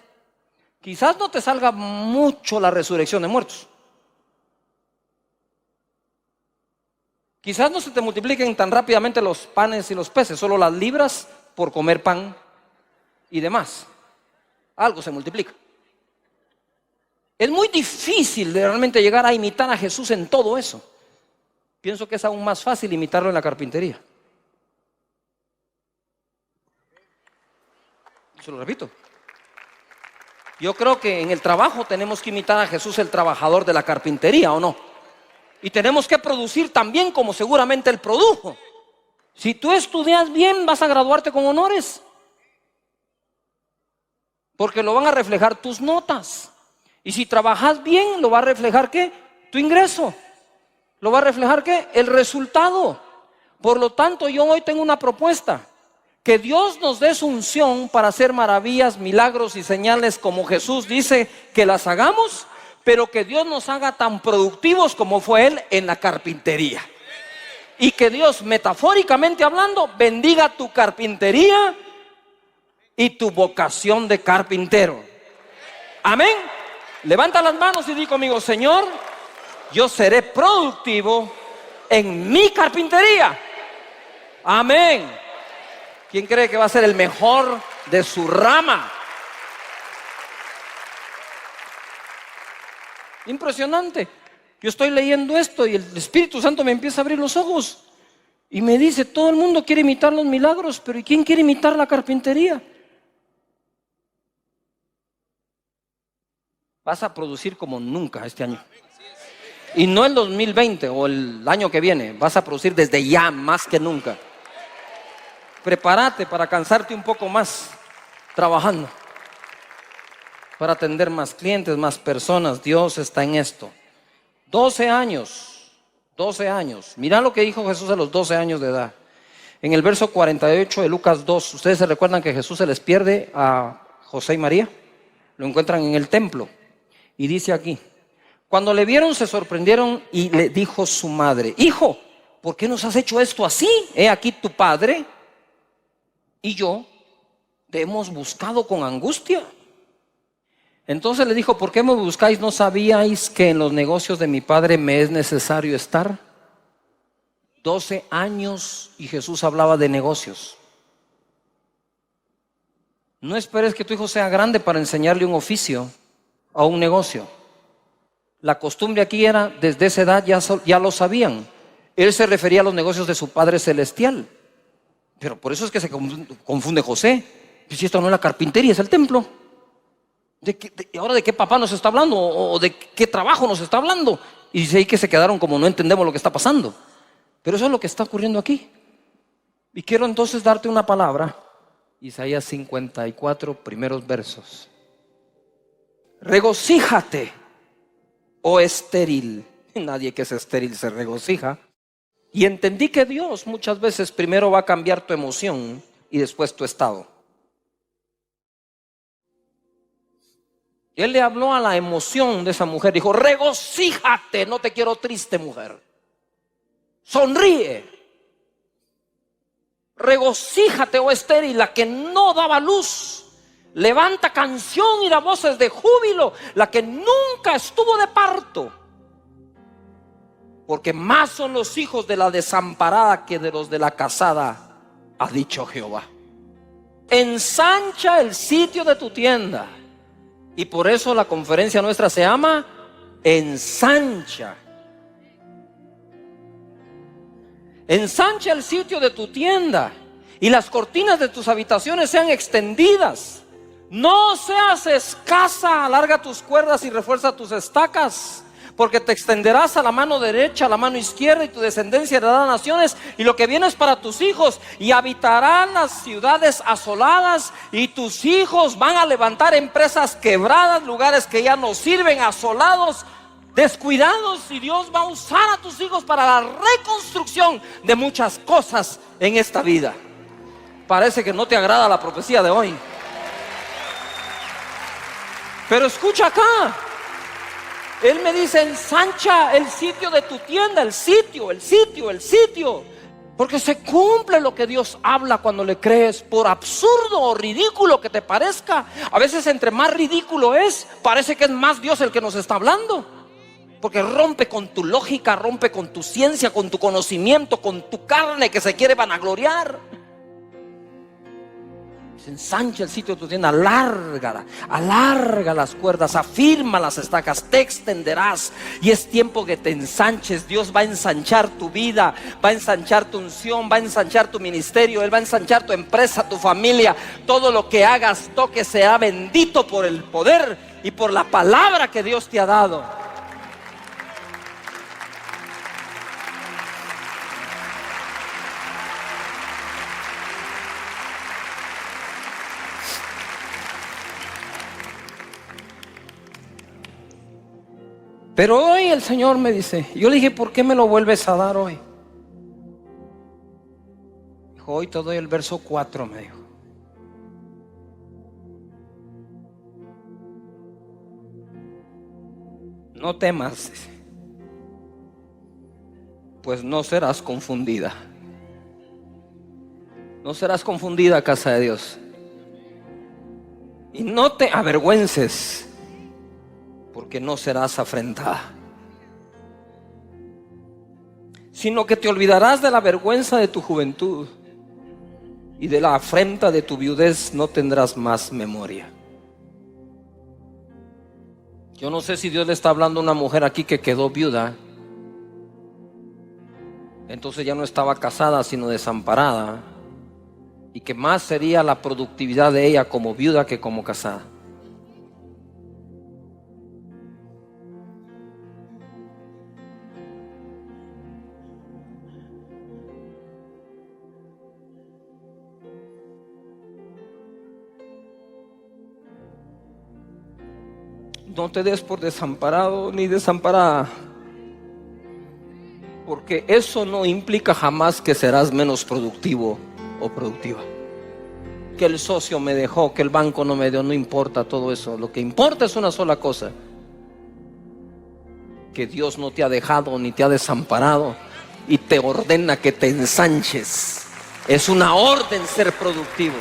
Quizás no te salga mucho la resurrección de muertos. Quizás no se te multipliquen tan rápidamente los panes y los peces, solo las libras por comer pan y demás. Algo se multiplica. Es muy difícil de realmente llegar a imitar a Jesús en todo eso. Pienso que es aún más fácil imitarlo en la carpintería. Se lo repito. Yo creo que en el trabajo tenemos que imitar a Jesús, el trabajador de la carpintería, ¿o no? Y tenemos que producir también como seguramente Él produjo. Si tú estudias bien, vas a graduarte con honores, porque lo van a reflejar tus notas. Y si trabajas bien, lo va a reflejar ¿qué? Tu ingreso. Lo va a reflejar ¿qué? El resultado. Por lo tanto, yo hoy tengo una propuesta: que Dios nos dé su unción para hacer maravillas, milagros y señales como Jesús dice que las hagamos, pero que Dios nos haga tan productivos como fue Él en la carpintería. Y que Dios, metafóricamente hablando, bendiga tu carpintería y tu vocación de carpintero. Amén. Levanta las manos y di conmigo: Señor, yo seré productivo en mi carpintería. Amén. ¿Quién cree que va a ser el mejor de su rama? Impresionante. Yo estoy leyendo esto y el Espíritu Santo me empieza a abrir los ojos y me dice: todo el mundo quiere imitar los milagros, pero ¿y quién quiere imitar la carpintería? Vas a producir como nunca este año. Y no el 2020 o el año que viene. Vas a producir desde ya más que nunca. Prepárate para cansarte un poco más trabajando, para atender más clientes, más personas. Dios está en esto. 12 años. Mira lo que dijo Jesús a los 12 años de edad. En el verso 48 de Lucas 2, ¿ustedes se recuerdan que Jesús se les pierde a José y María? Lo encuentran en el templo. Y dice aquí: cuando le vieron se sorprendieron y le dijo su madre: Hijo, ¿por qué nos has hecho esto así? He aquí tu padre y yo te hemos buscado con angustia. Entonces le dijo: ¿por qué me buscáis? ¿No sabíais que en los negocios de mi padre me es necesario estar? 12 años y Jesús hablaba de negocios. No esperes que tu hijo sea grande para enseñarle un oficio o un negocio. La costumbre aquí era, desde esa edad ya lo sabían. Él se refería a los negocios de su Padre Celestial. Pero por eso es que se confunde José. Si esto no es la carpintería, es el templo. ¿Ahora de qué papá nos está hablando? ¿O de qué trabajo nos está hablando? Y dice ahí que se quedaron como no entendemos lo que está pasando. Pero eso es lo que está ocurriendo aquí. Y quiero entonces darte una palabra. Isaías 54, primeros versos. Regocíjate, oh estéril. Nadie que es estéril se regocija. Y entendí que Dios muchas veces primero va a cambiar tu emoción y después tu estado. Él le habló a la emoción de esa mujer. Dijo: regocíjate, no te quiero triste, mujer. Sonríe. Regocíjate, oh estéril, la que no daba luz. Levanta canción y da voces de júbilo, la que nunca estuvo de parto. Porque más son los hijos de la desamparada que de los de la casada, ha dicho Jehová. Ensancha el sitio de tu tienda. Y por eso la conferencia nuestra se llama Ensancha. Ensancha el sitio de tu tienda y las cortinas de tus habitaciones sean extendidas. No seas escasa, alarga tus cuerdas y refuerza tus estacas, porque te extenderás a la mano derecha, a la mano izquierda, y tu descendencia heredará naciones, y lo que viene es para tus hijos, y habitarán las ciudades asoladas, y tus hijos van a levantar empresas quebradas, lugares que ya no sirven, asolados, descuidados, y Dios va a usar a tus hijos para la reconstrucción de muchas cosas en esta vida. Parece que no te agrada la profecía de hoy, pero escucha acá. Él me dice: ensancha el sitio de tu tienda, el sitio. Porque se cumple lo que Dios habla cuando le crees, por absurdo o ridículo que te parezca. A veces entre más ridículo es, parece que es más Dios el que nos está hablando. Porque rompe con tu lógica, rompe con tu ciencia, con tu conocimiento, con tu carne que se quiere vanagloriar. Ensancha el sitio de tu tienda, alarga las cuerdas, afirma las estacas, te extenderás. Y es tiempo que te ensanches. Dios va a ensanchar tu vida, va a ensanchar tu unción, va a ensanchar tu ministerio. Él va a ensanchar tu empresa, tu familia. Todo lo que hagas, toque, sea bendito por el poder y por la palabra que Dios te ha dado. Pero hoy el Señor me dice, yo le dije: ¿por qué me lo vuelves a dar hoy? Dijo: hoy te doy el verso 4, me dijo. No temas, pues no serás confundida. No serás confundida, casa de Dios. Y no te avergüences, porque no serás afrentada, sino que te olvidarás de la vergüenza de tu juventud, y de la afrenta de tu viudez no tendrás más memoria. Yo no sé si Dios le está hablando a una mujer aquí que quedó viuda, entonces ya no estaba casada sino desamparada, y que más sería la productividad de ella como viuda que como casada. No te des por desamparado ni desamparada, porque eso no implica jamás que serás menos productivo o productiva. Que el socio me dejó, que el banco no me dio, no importa todo eso. Lo que importa es una sola cosa: que Dios no te ha dejado ni te ha desamparado, y te ordena que te ensanches. Es una orden ser productivo.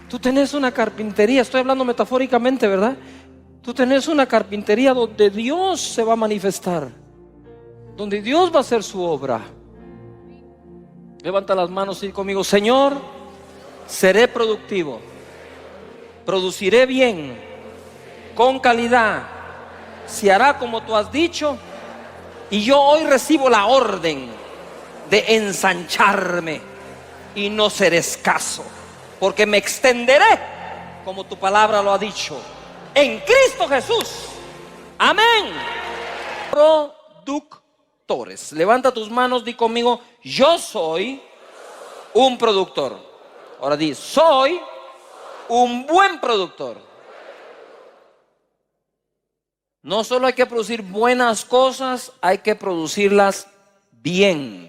Tú tenés una carpintería, estoy hablando metafóricamente, ¿verdad? Tú tenés una carpintería donde Dios se va a manifestar, donde Dios va a hacer su obra. Levanta las manos y di conmigo: Señor, seré productivo, produciré bien, con calidad, se hará como tú has dicho, y yo hoy recibo la orden de ensancharme y no seré escaso, porque me extenderé como tu palabra lo ha dicho, en Cristo Jesús. Amén. Productores, levanta tus manos, di conmigo: yo soy un productor. Ahora di: soy un buen productor. No solo hay que producir buenas cosas, hay que producirlas bien.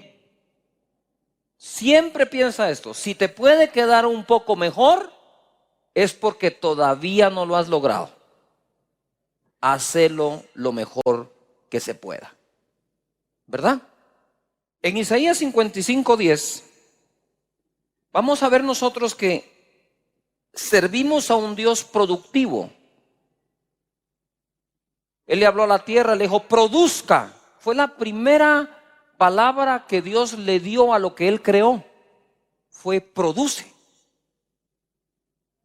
Siempre piensa esto: si te puede quedar un poco mejor, es porque todavía no lo has logrado. Hacelo lo mejor que se pueda, ¿verdad? En Isaías 55:10 vamos a ver nosotros que servimos a un Dios productivo. Él le habló a la tierra, le dijo: produzca. Fue la primera palabra que Dios le dio a lo que Él creó. Fue produce.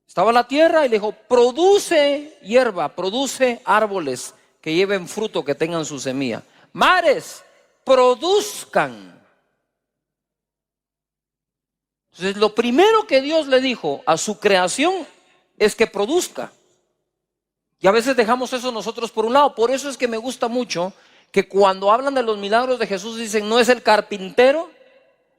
Estaba la tierra y le dijo: produce hierba, produce árboles que lleven fruto, que tengan su semilla. Mares, produzcan. Entonces, lo primero que Dios le dijo a su creación es que produzca. Y a veces dejamos eso nosotros por un lado. Por eso es que me gusta mucho que cuando hablan de los milagros de Jesús dicen: no es el carpintero.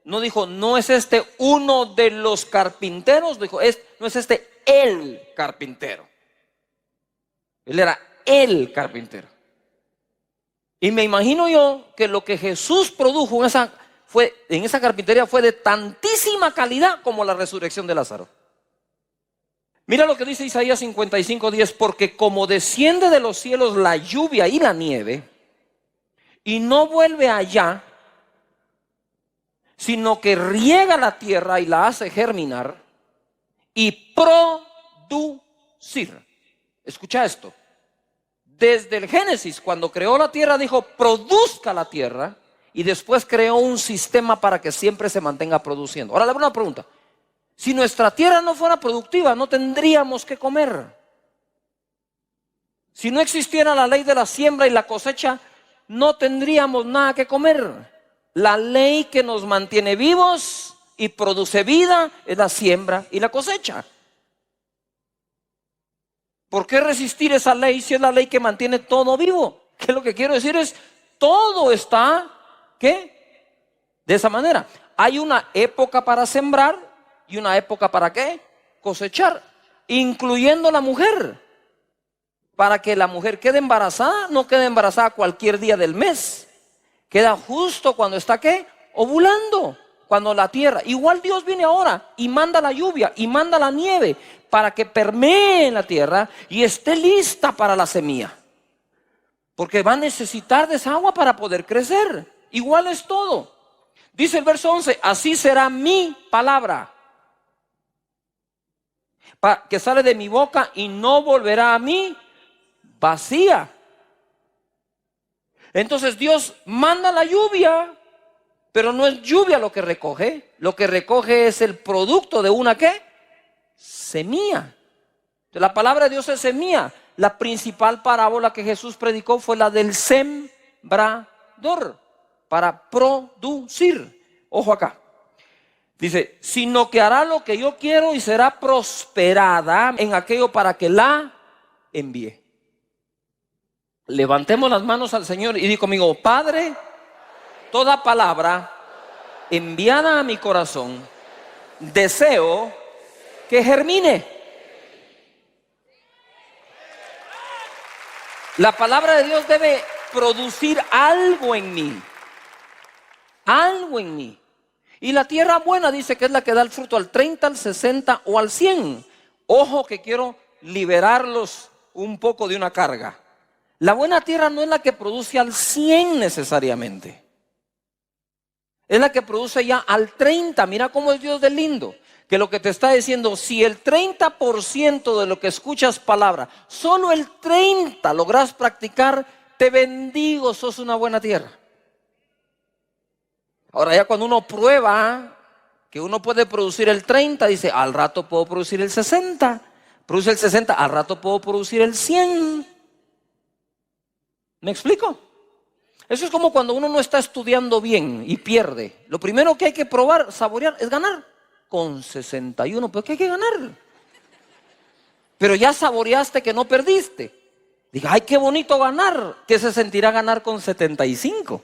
No dijo: no es este uno de los carpinteros. Dijo: no es este el carpintero. Él era el carpintero. Y me imagino yo que lo que Jesús produjo en esa carpintería fue de tantísima calidad como la resurrección de Lázaro. Mira lo que dice Isaías 55:10: porque como desciende de los cielos la lluvia y la nieve, y no vuelve allá, sino que riega la tierra y la hace germinar y producir. Escucha esto. Desde el Génesis, cuando creó la tierra, dijo: produzca la tierra, y después creó un sistema para que siempre se mantenga produciendo. Ahora le hago una pregunta: si nuestra tierra no fuera productiva, no tendríamos que comer. Si no existiera la ley de la siembra y la cosecha, no tendríamos nada que comer. La ley que nos mantiene vivos y produce vida es la siembra y la cosecha. ¿Por qué resistir esa ley si es la ley que mantiene todo vivo? Que lo que quiero decir es: todo está, ¿qué? De esa manera. Hay una época para sembrar y una época para, ¿qué? Cosechar, incluyendo la mujer. Para que la mujer quede embarazada, no quede embarazada cualquier día del mes. Queda justo cuando está, ¿qué? Ovulando. Cuando la tierra, igual Dios viene ahora y manda la lluvia y manda la nieve para que permee en la tierra y esté lista para la semilla. Porque va a necesitar de esa agua para poder crecer. Igual es todo. Dice el verso 11: así será mi palabra, que sale de mi boca, y no volverá a mí vacía. Entonces Dios manda la lluvia, pero no es lluvia lo que recoge. Lo que recoge es el producto de una, ¿qué? Semilla. La palabra de Dios es semilla. La principal parábola que Jesús predicó fue la del sembrador, para producir. Ojo acá. Dice: sino que hará lo que yo quiero y será prosperada en aquello para que la envíe. Levantemos las manos al Señor y di conmigo: Padre, toda palabra enviada a mi corazón, deseo que germine. La palabra de Dios debe producir algo en mí. Algo en mí. Y la tierra buena dice que es la que da el fruto al 30, al 60 o al 100. Ojo, que quiero liberarlos un poco de una carga. La buena tierra no es la que produce al 100 necesariamente. Es la que produce ya al 30. Mira cómo es Dios de lindo. Que lo que te está diciendo: si el 30% de lo que escuchas palabra, solo el 30 logras practicar, te bendigo, sos una buena tierra. Ahora ya cuando uno prueba que uno puede producir el 30, dice: al rato puedo producir el 60. Produce el 60, al rato puedo producir el 100. ¿Me explico? Eso es como cuando uno no está estudiando bien y pierde. Lo primero que hay que probar, saborear, es ganar. Con 61, pues ¿qué hay que ganar? Pero ya saboreaste que no perdiste. Diga: ay, qué bonito ganar. ¿Qué se sentirá ganar con 75?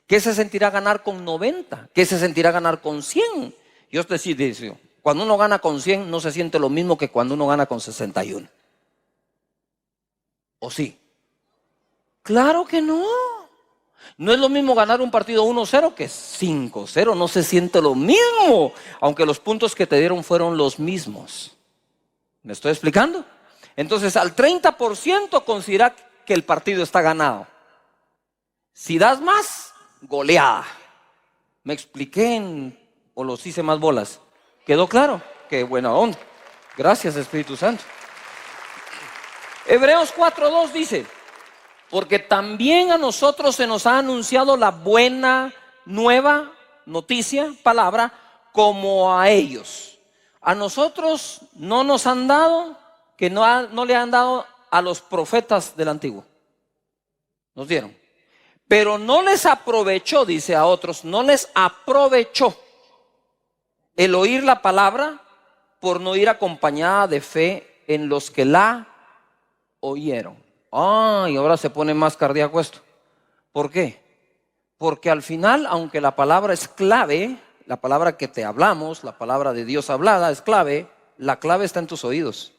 ¿Qué se sentirá ganar con 90? ¿Qué se sentirá ganar con 100? Yo te digo, cuando uno gana con 100 no se siente lo mismo que cuando uno gana con 61. ¿O sí? Claro que no. No es lo mismo ganar un partido 1-0 que 5-0. No se siente lo mismo, aunque los puntos que te dieron fueron los mismos. ¿Me estoy explicando? Entonces, al 30% considera que el partido está ganado. Si das más, goleada. ¿Me expliqué o los hice más bolas? ¿Quedó claro? Qué buena onda. Gracias, Espíritu Santo. Hebreos 4:2 dice: porque también a nosotros se nos ha anunciado la buena nueva noticia, palabra, como a ellos. A nosotros no nos han dado, que no le han dado a los profetas del antiguo. Nos dieron. Pero no les aprovechó, dice a otros, no les aprovechó el oír la palabra por no ir acompañada de fe en los que la oyeron. Y ahora se pone más cardíaco esto. ¿Por qué? Porque al final, aunque la palabra es clave, la palabra que te hablamos, la palabra de Dios hablada es clave, la clave está en tus oídos.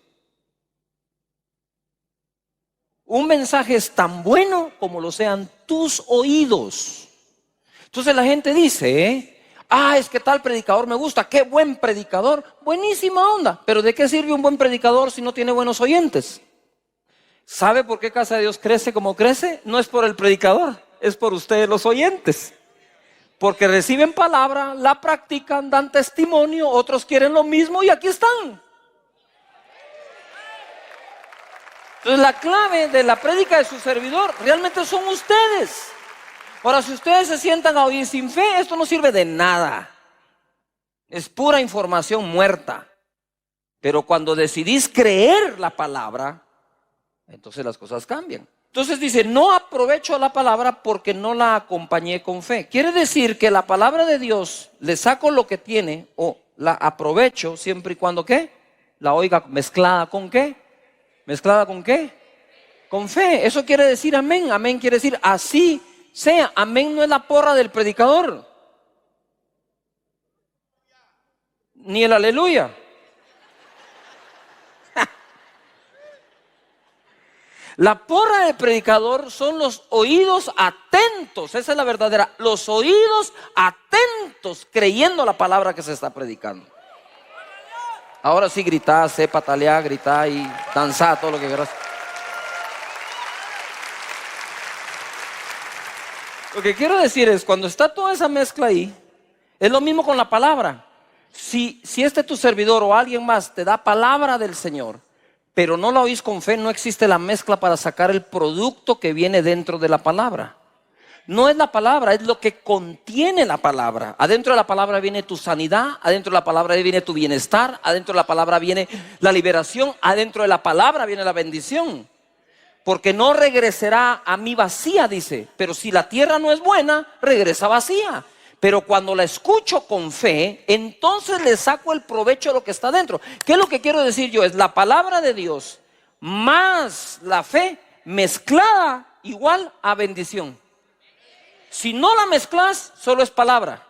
Un mensaje es tan bueno como lo sean tus oídos. Entonces la gente dice, es que tal predicador me gusta, qué buen predicador, buenísima onda. Pero ¿de qué sirve un buen predicador si no tiene buenos oyentes? ¿Sabe por qué Casa de Dios crece como crece? No es por el predicador, es por ustedes los oyentes. Porque reciben palabra, la practican, dan testimonio, otros quieren lo mismo y aquí están. Entonces la clave de la prédica de su servidor realmente son ustedes. Ahora, si ustedes se sientan a oír sin fe, esto no sirve de nada. Es pura información muerta. Pero cuando decidís creer la palabra, entonces las cosas cambian. Entonces dice, no aprovecho la palabra porque no la acompañé con fe. Quiere decir que la palabra de Dios le saco lo que tiene o la aprovecho siempre y cuando ¿qué? La oiga mezclada con ¿qué? ¿Mezclada con qué? Con fe. Eso quiere decir amén. Amén quiere decir así sea. Amén no es la porra del predicador. Ni el aleluya. La porra del predicador son los oídos atentos. Esa es la verdadera. Los oídos atentos creyendo la palabra que se está predicando. Ahora sí gritá, sé patalear, gritá y danzá, todo lo que quieras. Lo que quiero decir es, cuando está toda esa mezcla ahí, es lo mismo con la palabra. Si tu servidor o alguien más te da palabra del Señor, pero no la oís con fe, no existe la mezcla para sacar el producto que viene dentro de la palabra. No es la palabra, es lo que contiene la palabra. Adentro de la palabra viene tu sanidad, adentro de la palabra viene tu bienestar, adentro de la palabra viene la liberación, adentro de la palabra viene la bendición. Porque no regresará a mí vacía, dice. Pero si la tierra no es buena, regresa vacía. Pero cuando la escucho con fe, entonces le saco el provecho de lo que está dentro. ¿Qué es lo que quiero decir yo? Es la palabra de Dios más la fe mezclada igual a bendición. Si no la mezclas, solo es palabra.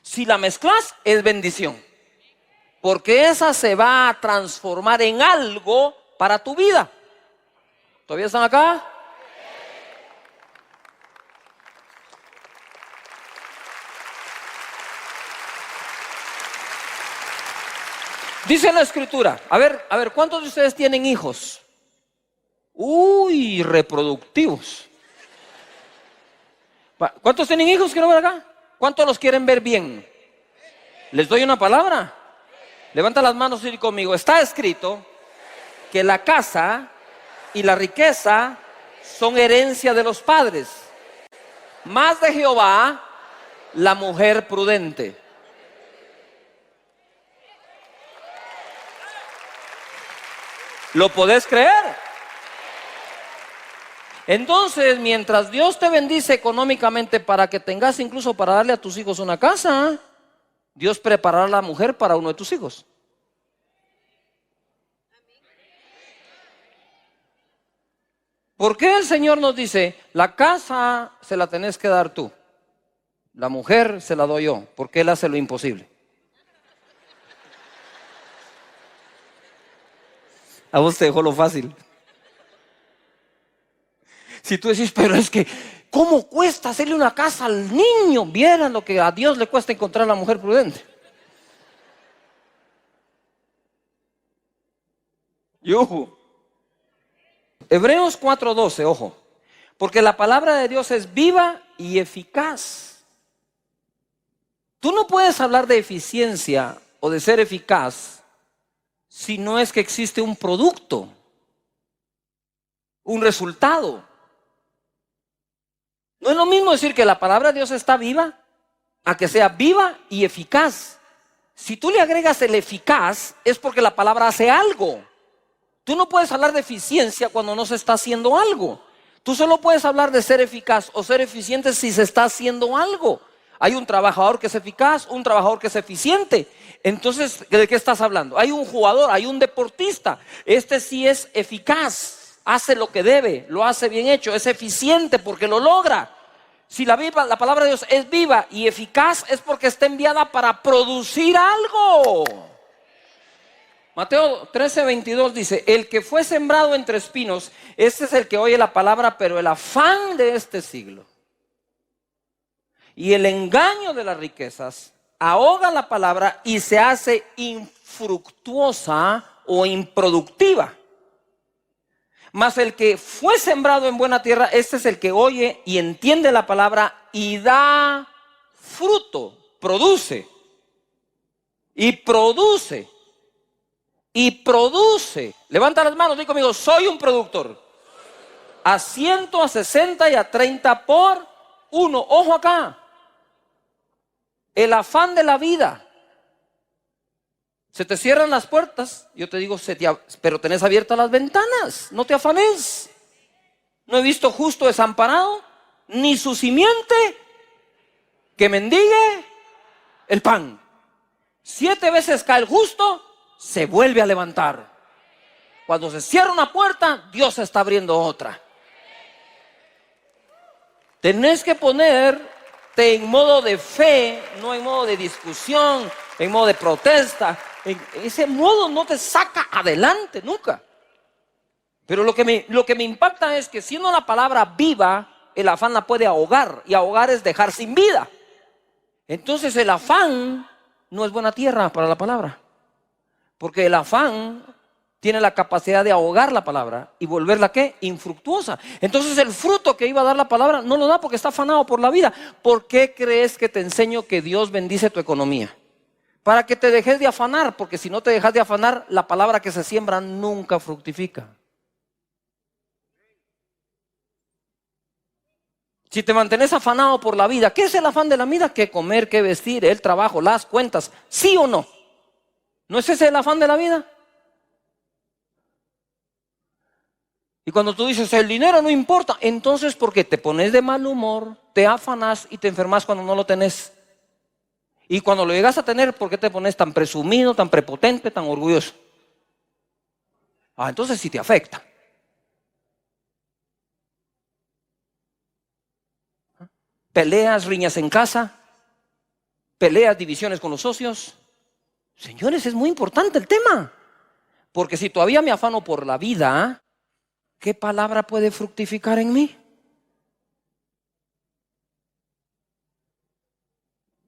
Si la mezclas, es bendición. Porque esa se va a transformar en algo para tu vida. ¿Todavía están acá? Dice la escritura, a ver, ¿cuántos de ustedes tienen hijos? Reproductivos. ¿Cuántos tienen hijos? Quiero ver acá. ¿Cuántos los quieren ver bien? ¿Les doy una palabra? Levanta las manos y di conmigo. Está escrito que la casa y la riqueza son herencia de los padres, más de Jehová la mujer prudente. ¿Lo podés creer? Entonces, mientras Dios te bendice económicamente para que tengas incluso para darle a tus hijos una casa, Dios preparará a la mujer para uno de tus hijos. ¿Por qué el Señor nos dice, la casa se la tenés que dar tú, la mujer se la doy yo? Porque Él hace lo imposible. A vos te dejó lo fácil. Si tú decís, pero es que ¿Cómo cuesta hacerle una casa al niño? Vieran lo que a Dios le cuesta encontrar a la mujer prudente. Yuhu. Hebreos 4:12, ojo. Porque la palabra de Dios es viva y eficaz. Tú no puedes hablar de eficiencia o de ser eficaz si no es que existe un producto, un resultado. No es lo mismo decir que la palabra de Dios está viva a que sea viva y eficaz. Si tú le agregas el eficaz, es porque la palabra hace algo. Tú no puedes hablar de eficiencia cuando no se está haciendo algo. Tú solo puedes hablar de ser eficaz o ser eficiente si se está haciendo algo. Hay un trabajador que es eficaz, un trabajador que es eficiente. Entonces, ¿de qué estás hablando? Hay un jugador, hay un deportista. Este sí es eficaz, hace lo que debe, lo hace bien hecho, es eficiente porque lo logra. Si la palabra de Dios es viva y eficaz, es porque está enviada para producir algo. Mateo 13:22 dice: el que fue sembrado entre espinos, este es el que oye la palabra, pero el afán de este siglo y el engaño de las riquezas ahoga la palabra y se hace infructuosa o improductiva. Mas el que fue sembrado en buena tierra, este es el que oye y entiende la palabra y da fruto, produce y produce. Y produce. Levanta las manos, di conmigo: soy un productor. A 100, a 60 y a 30 por uno. Ojo acá. El afán de la vida. Se te cierran las puertas. Yo te digo, pero tenés abiertas las ventanas. No te afanes. No he visto justo desamparado, ni su simiente que mendigue el pan. 7 veces cae el justo, se vuelve a levantar. Cuando se cierra una puerta, Dios está abriendo otra. Tenés que ponerte en modo de fe, no en modo de discusión, en modo de protesta. Ese modo no te saca adelante nunca. Pero lo que me impacta es que siendo la palabra viva, el afán la puede ahogar. Y ahogar es dejar sin vida. Entonces el afán no es buena tierra para la palabra. Porque el afán tiene la capacidad de ahogar la palabra y volverla, ¿qué? Infructuosa. Entonces el fruto que iba a dar la palabra no lo da porque está afanado por la vida. ¿Por qué crees que te enseño que Dios bendice tu economía? Para que te dejes de afanar, porque si no te dejas de afanar, la palabra que se siembra nunca fructifica. Si te mantienes afanado por la vida, ¿qué es el afán de la vida? ¿Qué comer, qué vestir, el trabajo, las cuentas? ¿Sí o no? ¿No es ese el afán de la vida? Y cuando tú dices, el dinero no importa, entonces ¿por qué te pones de mal humor, te afanas y te enfermas cuando no lo tenés? Y cuando lo llegas a tener, ¿por qué te pones tan presumido, tan prepotente, tan orgulloso? Entonces sí te afecta. Peleas, riñas en casa, peleas, divisiones con los socios. Señores, es muy importante el tema. Porque si todavía me afano por la vida, ¿qué palabra puede fructificar en mí?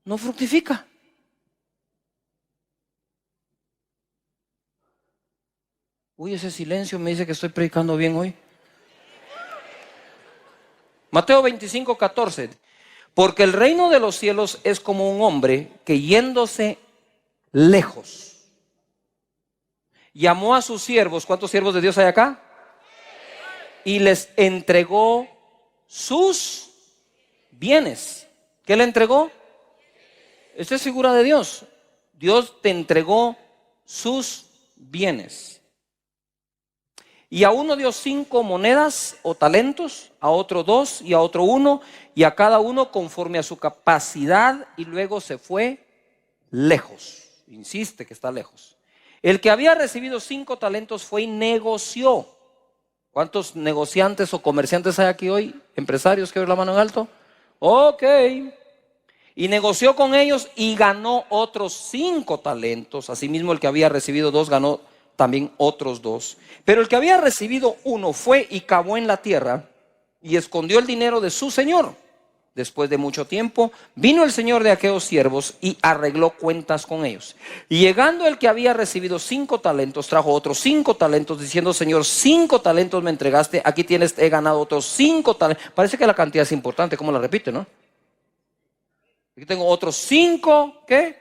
No fructifica. Uy, ese silencio me dice que estoy predicando bien hoy. Mateo 25:14. Porque el reino de los cielos es como un hombre que yéndose lejos llamó a sus siervos. ¿Cuántos siervos de Dios hay acá? Y les entregó sus bienes. ¿Qué le entregó? Esta es figura de Dios. Dios te entregó sus bienes. Y a uno dio 5 monedas o talentos, a otro 2 y a otro 1, y a cada uno conforme a su capacidad, y luego se fue lejos. Insiste que está lejos. El que había recibido 5 talentos fue y negoció. ¿Cuántos negociantes o comerciantes hay aquí hoy? Empresarios, que ven la mano en alto. Ok. Y negoció con ellos y ganó otros 5 talentos. Asimismo, el que había recibido 2 ganó también otros 2. Pero el que había recibido 1 fue y cavó en la tierra y escondió el dinero de su señor. Después de mucho tiempo, vino el señor de aquellos siervos y arregló cuentas con ellos. Y llegando el que había recibido 5 talentos, trajo otros 5 talentos, diciendo: Señor, 5 talentos me entregaste, aquí tienes, he ganado otros 5 talentos. Parece que la cantidad es importante, ¿cómo la repite, no? Aquí tengo otros 5, ¿qué?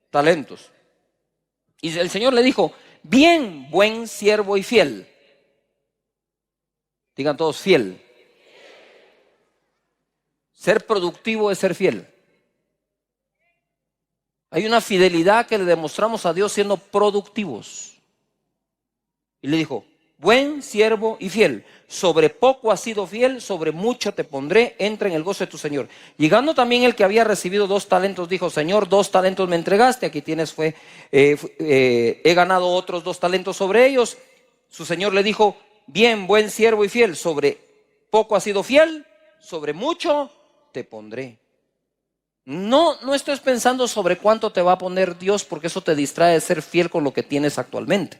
Talentos. Y el Señor le dijo: bien, buen siervo y fiel. Digan todos: fiel. Ser productivo es ser fiel. Hay una fidelidad que le demostramos a Dios siendo productivos. Y le dijo: buen siervo y fiel, sobre poco has sido fiel, sobre mucho te pondré, entra en el gozo de tu Señor. Llegando también el que había recibido 2 talentos, dijo: Señor, 2 talentos me entregaste, aquí tienes, he ganado otros 2 talentos sobre ellos. Su Señor le dijo: bien, buen siervo y fiel, sobre poco has sido fiel, sobre mucho te pondré. No estés pensando sobre cuánto te va a poner Dios, porque eso te distrae de ser fiel con lo que tienes actualmente.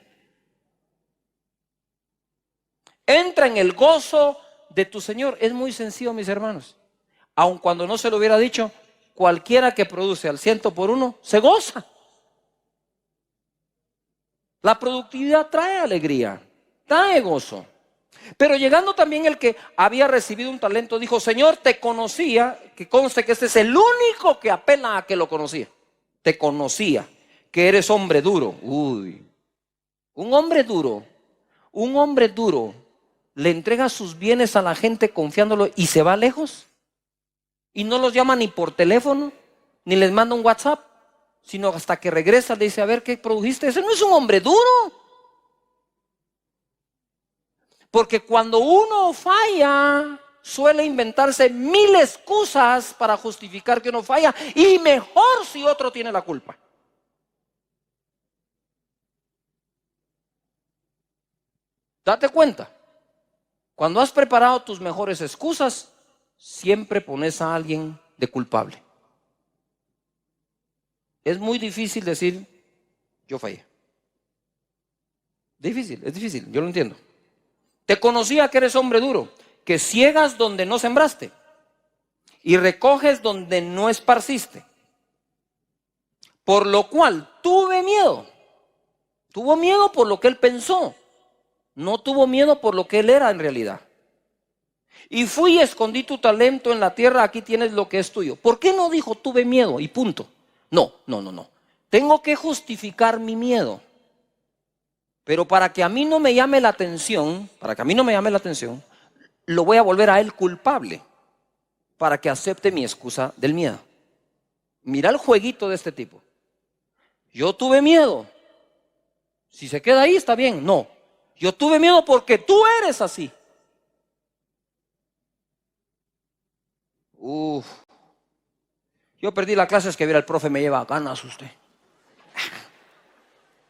Entra en el gozo de tu Señor. Es muy sencillo, mis hermanos. Aun cuando no se lo hubiera dicho, cualquiera que produce al 100 por 1 se goza. La productividad trae alegría, trae gozo. Pero llegando también el que había recibido un talento, dijo: Señor, te conocía, que conste que este es el único que apela a que lo conocía. Te conocía, que eres hombre duro. Uy, un hombre duro le entrega sus bienes a la gente confiándolo y se va lejos. Y no los llama ni por teléfono, ni les manda un WhatsApp, sino hasta que regresa le dice: a ver, ¿qué produjiste? Ese no es un hombre duro. Porque cuando uno falla, suele inventarse 1000 excusas para justificar que uno falla, y mejor si otro tiene la culpa. Date cuenta, cuando has preparado tus mejores excusas, siempre pones a alguien de culpable. Es muy difícil decir: yo fallé. Es difícil, yo lo entiendo. Te conocía que eres hombre duro, que ciegas donde no sembraste y recoges donde no esparciste. Por lo cual tuve miedo. Tuvo miedo por lo que él pensó. No tuvo miedo por lo que él era en realidad. Y fui y escondí tu talento en la tierra, aquí tienes lo que es tuyo. ¿Por qué no dijo tuve miedo y punto? No. Tengo que justificar mi miedo. Pero para que a mí no me llame la atención, lo voy a volver a él culpable para que acepte mi excusa del miedo. Mira el jueguito de este tipo. Yo tuve miedo. Si se queda ahí está bien. No, yo tuve miedo porque tú eres así. Yo perdí la clase, es que viera el profe, me lleva ganas usted.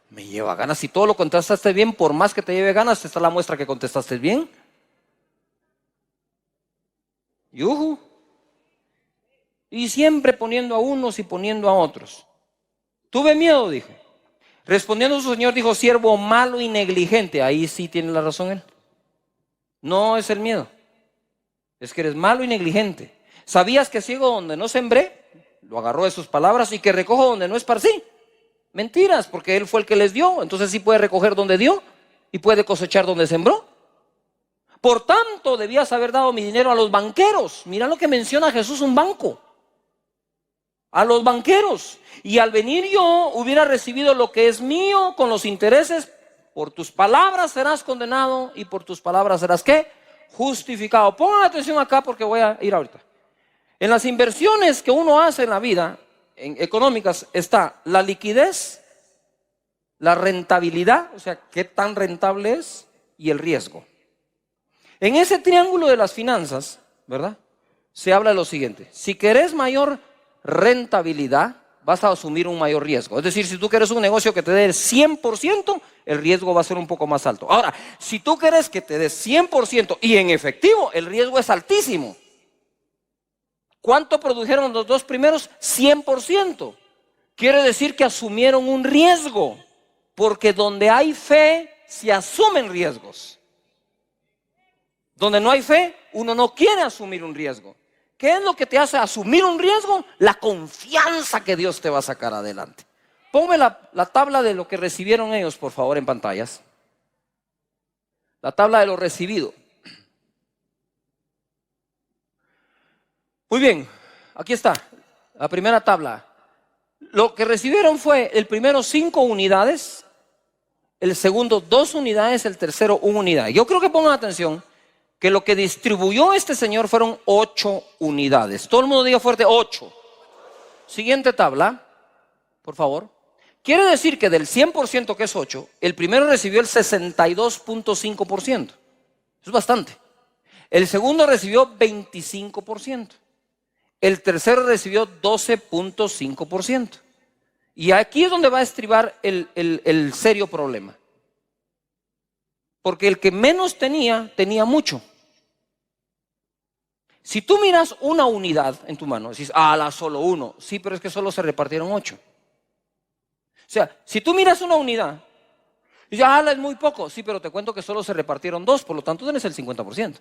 Me lleva ganas. Si todo lo contestaste bien, por más que te lleve ganas, está la muestra que contestaste bien. Yuhu. Y siempre poniendo a unos y poniendo a otros. Tuve miedo, dijo. Respondiendo su señor, dijo: siervo malo y negligente. Ahí sí tiene la razón él. No es el miedo, es que eres malo y negligente. ¿Sabías que ciego donde no sembré? Lo agarró de sus palabras. Y que recojo donde no esparcí. Mentiras, porque él fue el que les dio. Entonces sí puede recoger donde dio y puede cosechar donde sembró. Por tanto, debías haber dado mi dinero a los banqueros. Mira lo que menciona Jesús, un banco. A los banqueros. Y al venir yo hubiera recibido lo que es mío con los intereses. Por tus palabras serás condenado y por tus palabras serás ¿qué? Justificado. Pongan atención acá porque voy a ir ahorita. En las inversiones que uno hace en la vida, económicas, está la liquidez, la rentabilidad, o sea, qué tan rentable es, y el riesgo. En ese triángulo de las finanzas, ¿verdad? Se habla de lo siguiente: si querés mayor rentabilidad, vas a asumir un mayor riesgo. Es decir, si tú quieres un negocio que te dé el 100%, el riesgo va a ser un poco más alto. Ahora, si tú quieres que te dé 100% y en efectivo, el riesgo es altísimo. ¿Cuánto produjeron los 2 primeros? 100%. Quiere decir que asumieron un riesgo, porque donde hay fe se asumen riesgos. Donde no hay fe, uno no quiere asumir un riesgo. ¿Qué es lo que te hace asumir un riesgo? La confianza que Dios te va a sacar adelante. Ponme la tabla de lo que recibieron ellos, por favor, en pantallas. La tabla de lo recibido. Muy bien, aquí está, la primera tabla. Lo que recibieron fue el primero 5 unidades, el segundo 2 unidades, el tercero 1 unidad. Yo creo que pongan atención que lo que distribuyó este señor fueron 8 unidades. Todo el mundo diga fuerte, 8. Siguiente tabla, por favor. Quiere decir que del 100% que es 8, el primero recibió el 62.5%. Es bastante. El segundo recibió 25%. El tercero recibió 12.5%. Y aquí es donde va a estribar el serio problema. Porque el que menos tenía mucho. Si tú miras una unidad en tu mano, decís, solo uno. Sí, pero es que solo se repartieron 8. O sea, si tú miras una unidad, y dices, es muy poco. Sí, pero te cuento que solo se repartieron 2, por lo tanto tienes el 50%.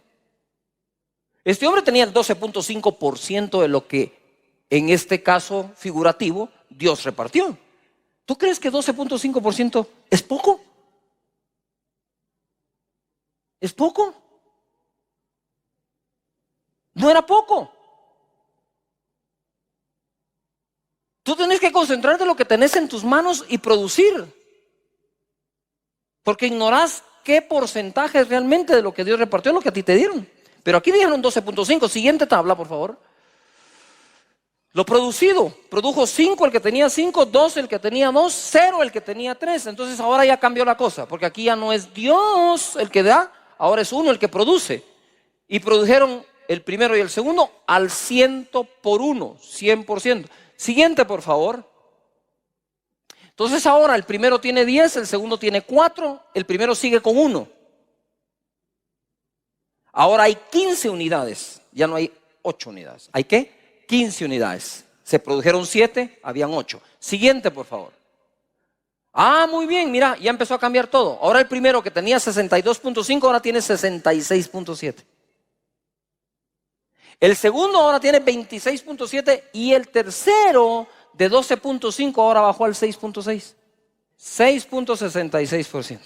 Este hombre tenía el 12.5% de lo que en este caso figurativo Dios repartió. ¿Tú crees que 12.5% es poco? ¿Es poco? No era poco. Tú tienes que concentrarte en lo que tenés en tus manos y producir. Porque ignorás qué porcentaje realmente de lo que Dios repartió es lo que a ti te dieron. Pero aquí dijeron 12.5. Siguiente tabla, por favor. Lo producido. Produjo 5 el que tenía 5, 2 el que tenía 2, 0 el que tenía 3. Entonces ahora ya cambió la cosa. Porque aquí ya no es Dios el que da, ahora es uno el que produce. Y produjeron el primero y el segundo al 100 por 1, 100%. Siguiente, por favor. Entonces ahora el primero tiene 10, el segundo tiene 4, el primero sigue con 1. Ahora hay 15 unidades, ya no hay 8 unidades. ¿Hay qué? 15 unidades. Se produjeron 7, habían 8. Siguiente, por favor. Muy bien, mira, ya empezó a cambiar todo. Ahora el primero que tenía 62.5 ahora tiene 66.7. El segundo ahora tiene 26.7 y el tercero de 12.5 ahora bajó al 6.6. 6.66%.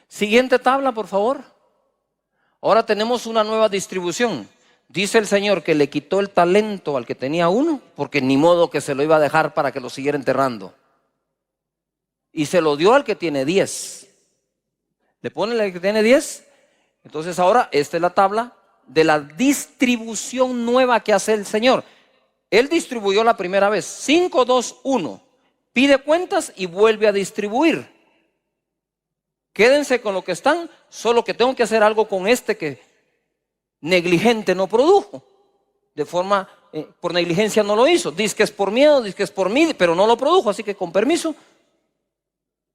Siguiente tabla, por favor. Ahora tenemos una nueva distribución. Dice el Señor que le quitó el talento al que tenía 1, porque ni modo que se lo iba a dejar para que lo siguiera enterrando. Y se lo dio al que tiene 10. Le pone al que tiene 10. Entonces ahora esta es la tabla de la distribución nueva que hace el Señor. Él distribuyó la primera vez, 5, 2, 1. Pide cuentas y vuelve a distribuir. Quédense con lo que están, solo que tengo que hacer algo con este que negligente no produjo. De forma, por negligencia no lo hizo. Dice que es por miedo, dice que es por mí, pero no lo produjo, así que con permiso.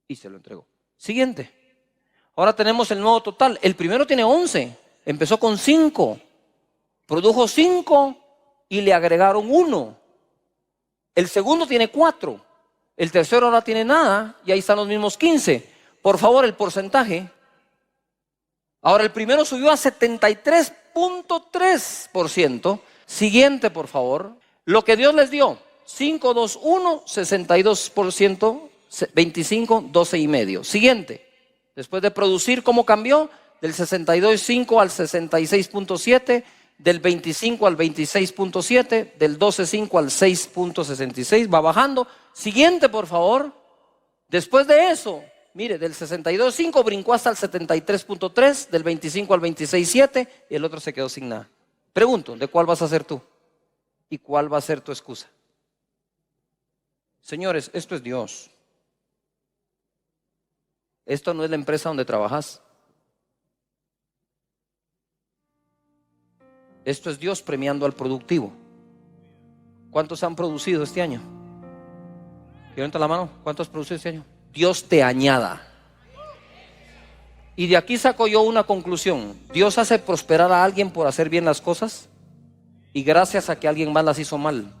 Y se lo entregó. Siguiente. Ahora tenemos el nuevo total. El primero tiene 11, empezó con 5, produjo 5 y le agregaron 1. El segundo tiene 4, el tercero no tiene nada y ahí están los mismos 15. Por favor, el porcentaje. Ahora el primero subió a 73.3%. Siguiente, por favor. Lo que Dios les dio, 5, 2, 1, 62%, 25, 12,5. Siguiente. Después de producir, ¿cómo cambió? Del 62.5 al 66.7, del 25 al 26.7, del 12.5 al 6.66, va bajando. Siguiente, por favor. Después de eso, mire, del 62.5 brincó hasta el 73.3, del 25 al 26.7 y el otro se quedó sin nada. Pregunto, ¿de cuál vas a ser tú? ¿Y cuál va a ser tu excusa? Señores, esto es Dios. Esto no es la empresa donde trabajas. Esto es Dios premiando al productivo. ¿Cuántos han producido este año? Levanta la mano. ¿Cuántos has producido este año? Dios te añada. Y de aquí saco yo una conclusión. Dios hace prosperar a alguien por hacer bien las cosas y gracias a que alguien más las hizo mal.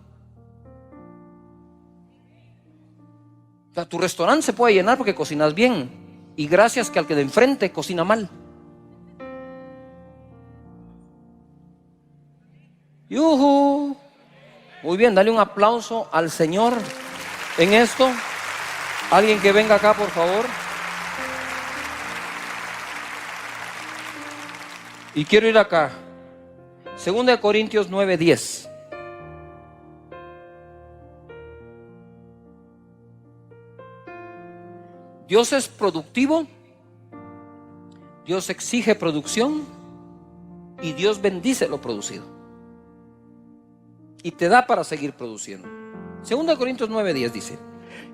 O sea, tu restaurante se puede llenar porque cocinas bien y gracias que al que de enfrente cocina mal. ¡Yujú! Muy bien, dale un aplauso al Señor en esto. Alguien que venga acá, por favor. Y quiero ir acá. 2 Corintios 9:10. Dios es productivo, Dios exige producción y Dios bendice lo producido. Y te da para seguir produciendo. 2 Corintios 9:10 dice: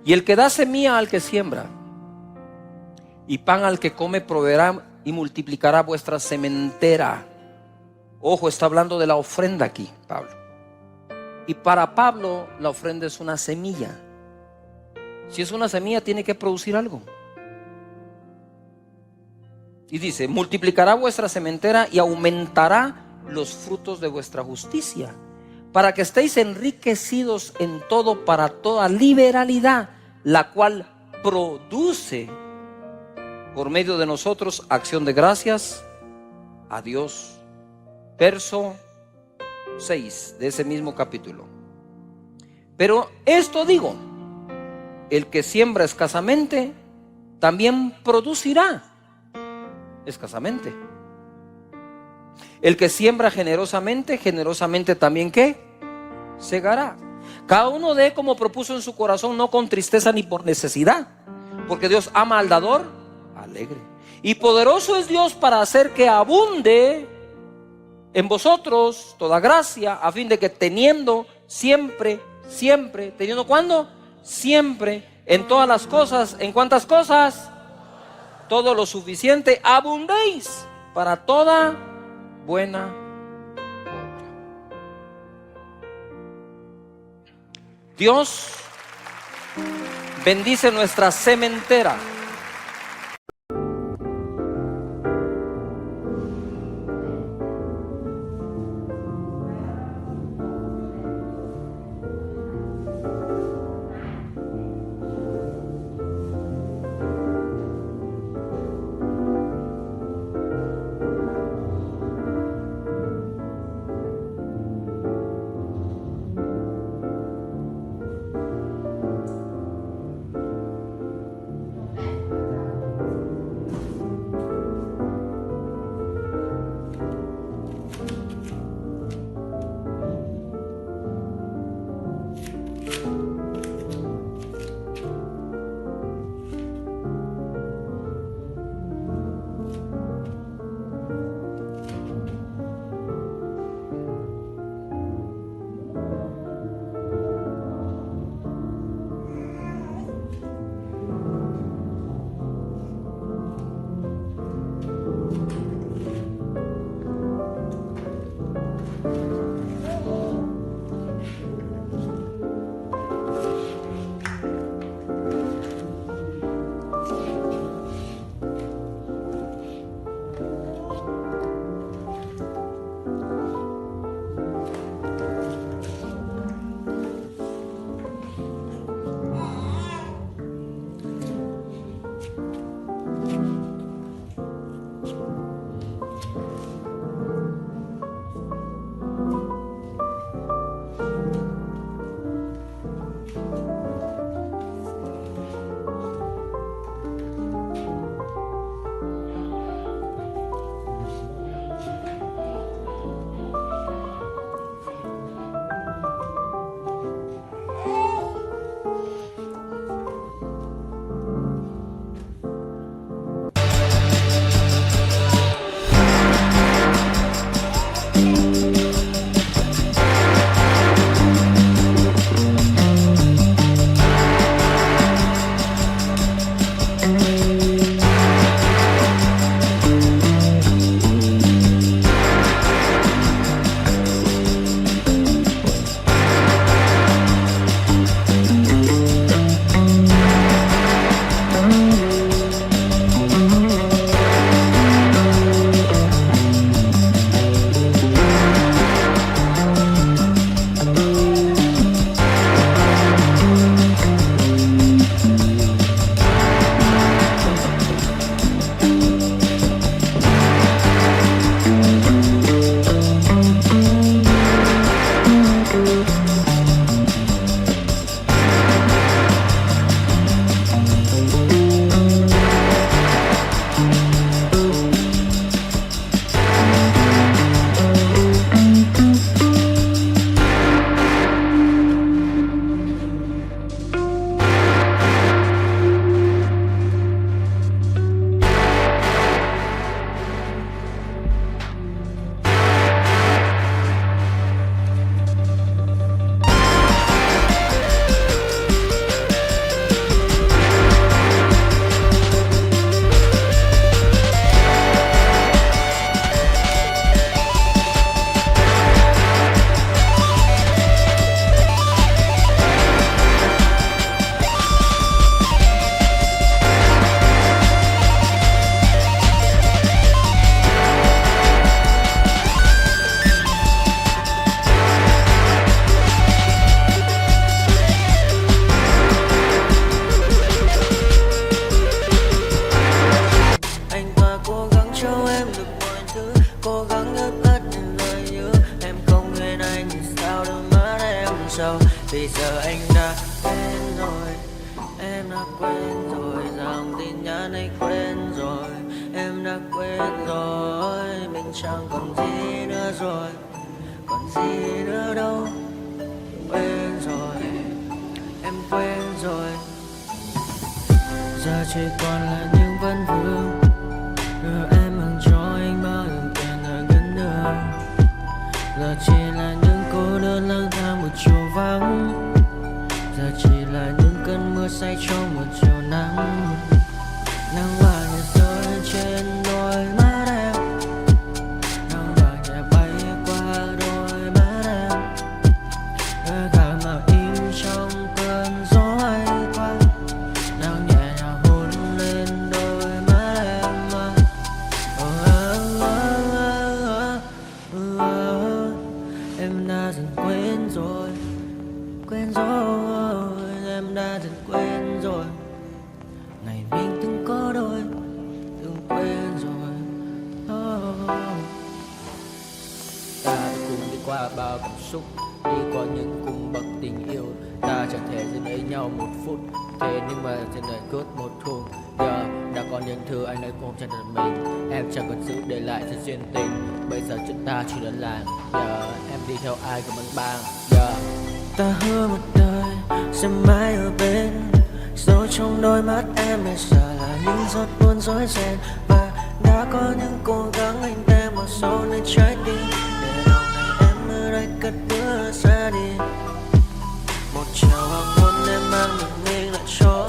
y el que da semilla al que siembra y pan al que come proveerá y multiplicará vuestra sementera. Ojo, está hablando de la ofrenda aquí, Pablo. Y para Pablo la ofrenda es una semilla. Si es una semilla, tiene que producir algo. Y dice: multiplicará vuestra sementera y aumentará los frutos de vuestra justicia, para que estéis enriquecidos en todo para toda liberalidad, la cual produce por medio de nosotros acción de gracias a Dios. Verso 6 de ese mismo capítulo. Pero esto digo: el que siembra escasamente también producirá escasamente. El que siembra generosamente, generosamente también ¿qué? Segará. Cada uno dé como propuso en su corazón, no con tristeza ni por necesidad, porque Dios ama al dador alegre. Y poderoso es Dios para hacer que abunde en vosotros toda gracia, a fin de que teniendo siempre, teniendo ¿cuándo? Siempre, en todas las cosas. ¿En cuántas cosas? Todo lo suficiente, abundéis para toda buena obra. Dios bendice nuestra sementera. hết rồi, mình chẳng còn gì nữa rồi, còn gì nữa đâu. Quên rồi, em quên rồi. Giờ chỉ còn là những vấn vương, đưa em mang cho anh bao lần tiền ở gần đường. Giờ chỉ là những cô đơn lang thang một chiều vắng, giờ chỉ là những cơn mưa say trong một chiều nắng. Nắng vàng nhẹ rơi trên đôi mắt em, nắng vàng nhẹ bay qua đôi mắt em, đôi gà mà im trong cơn gió hay qua. Nắng nhẹ nhàng hôn lên đôi mắt em. Em đã dần quên rồi, quên rồi, em đã dần quên rồi. Ngày mình từng có đôi, từng quên rồi. Ta đã cùng đi qua bao cảm xúc, đi qua những cung bậc tình yêu. Ta chẳng thể giữ lấy nhau một phút, thế nhưng mà trên đời cướp một thu. Giờ đã có những thứ anh ấy cũng không chấp nhận mình, em chẳng còn giữ để lại cho duyên tình. Bây giờ chúng ta chỉ đơn làng, giờ em đi theo ai cũng vẫn bang. Giờ ta hứa một đời sẽ mãi ở bên, dẫu trong đôi mắt em bây giờ là những giọt buồn rối ren. Và đã có những cố gắng anh đem vào sâu nơi trái tim, để lòng này em ở đây cất bước ra đi. Một chiều hoàng hôn em mang mình lại cho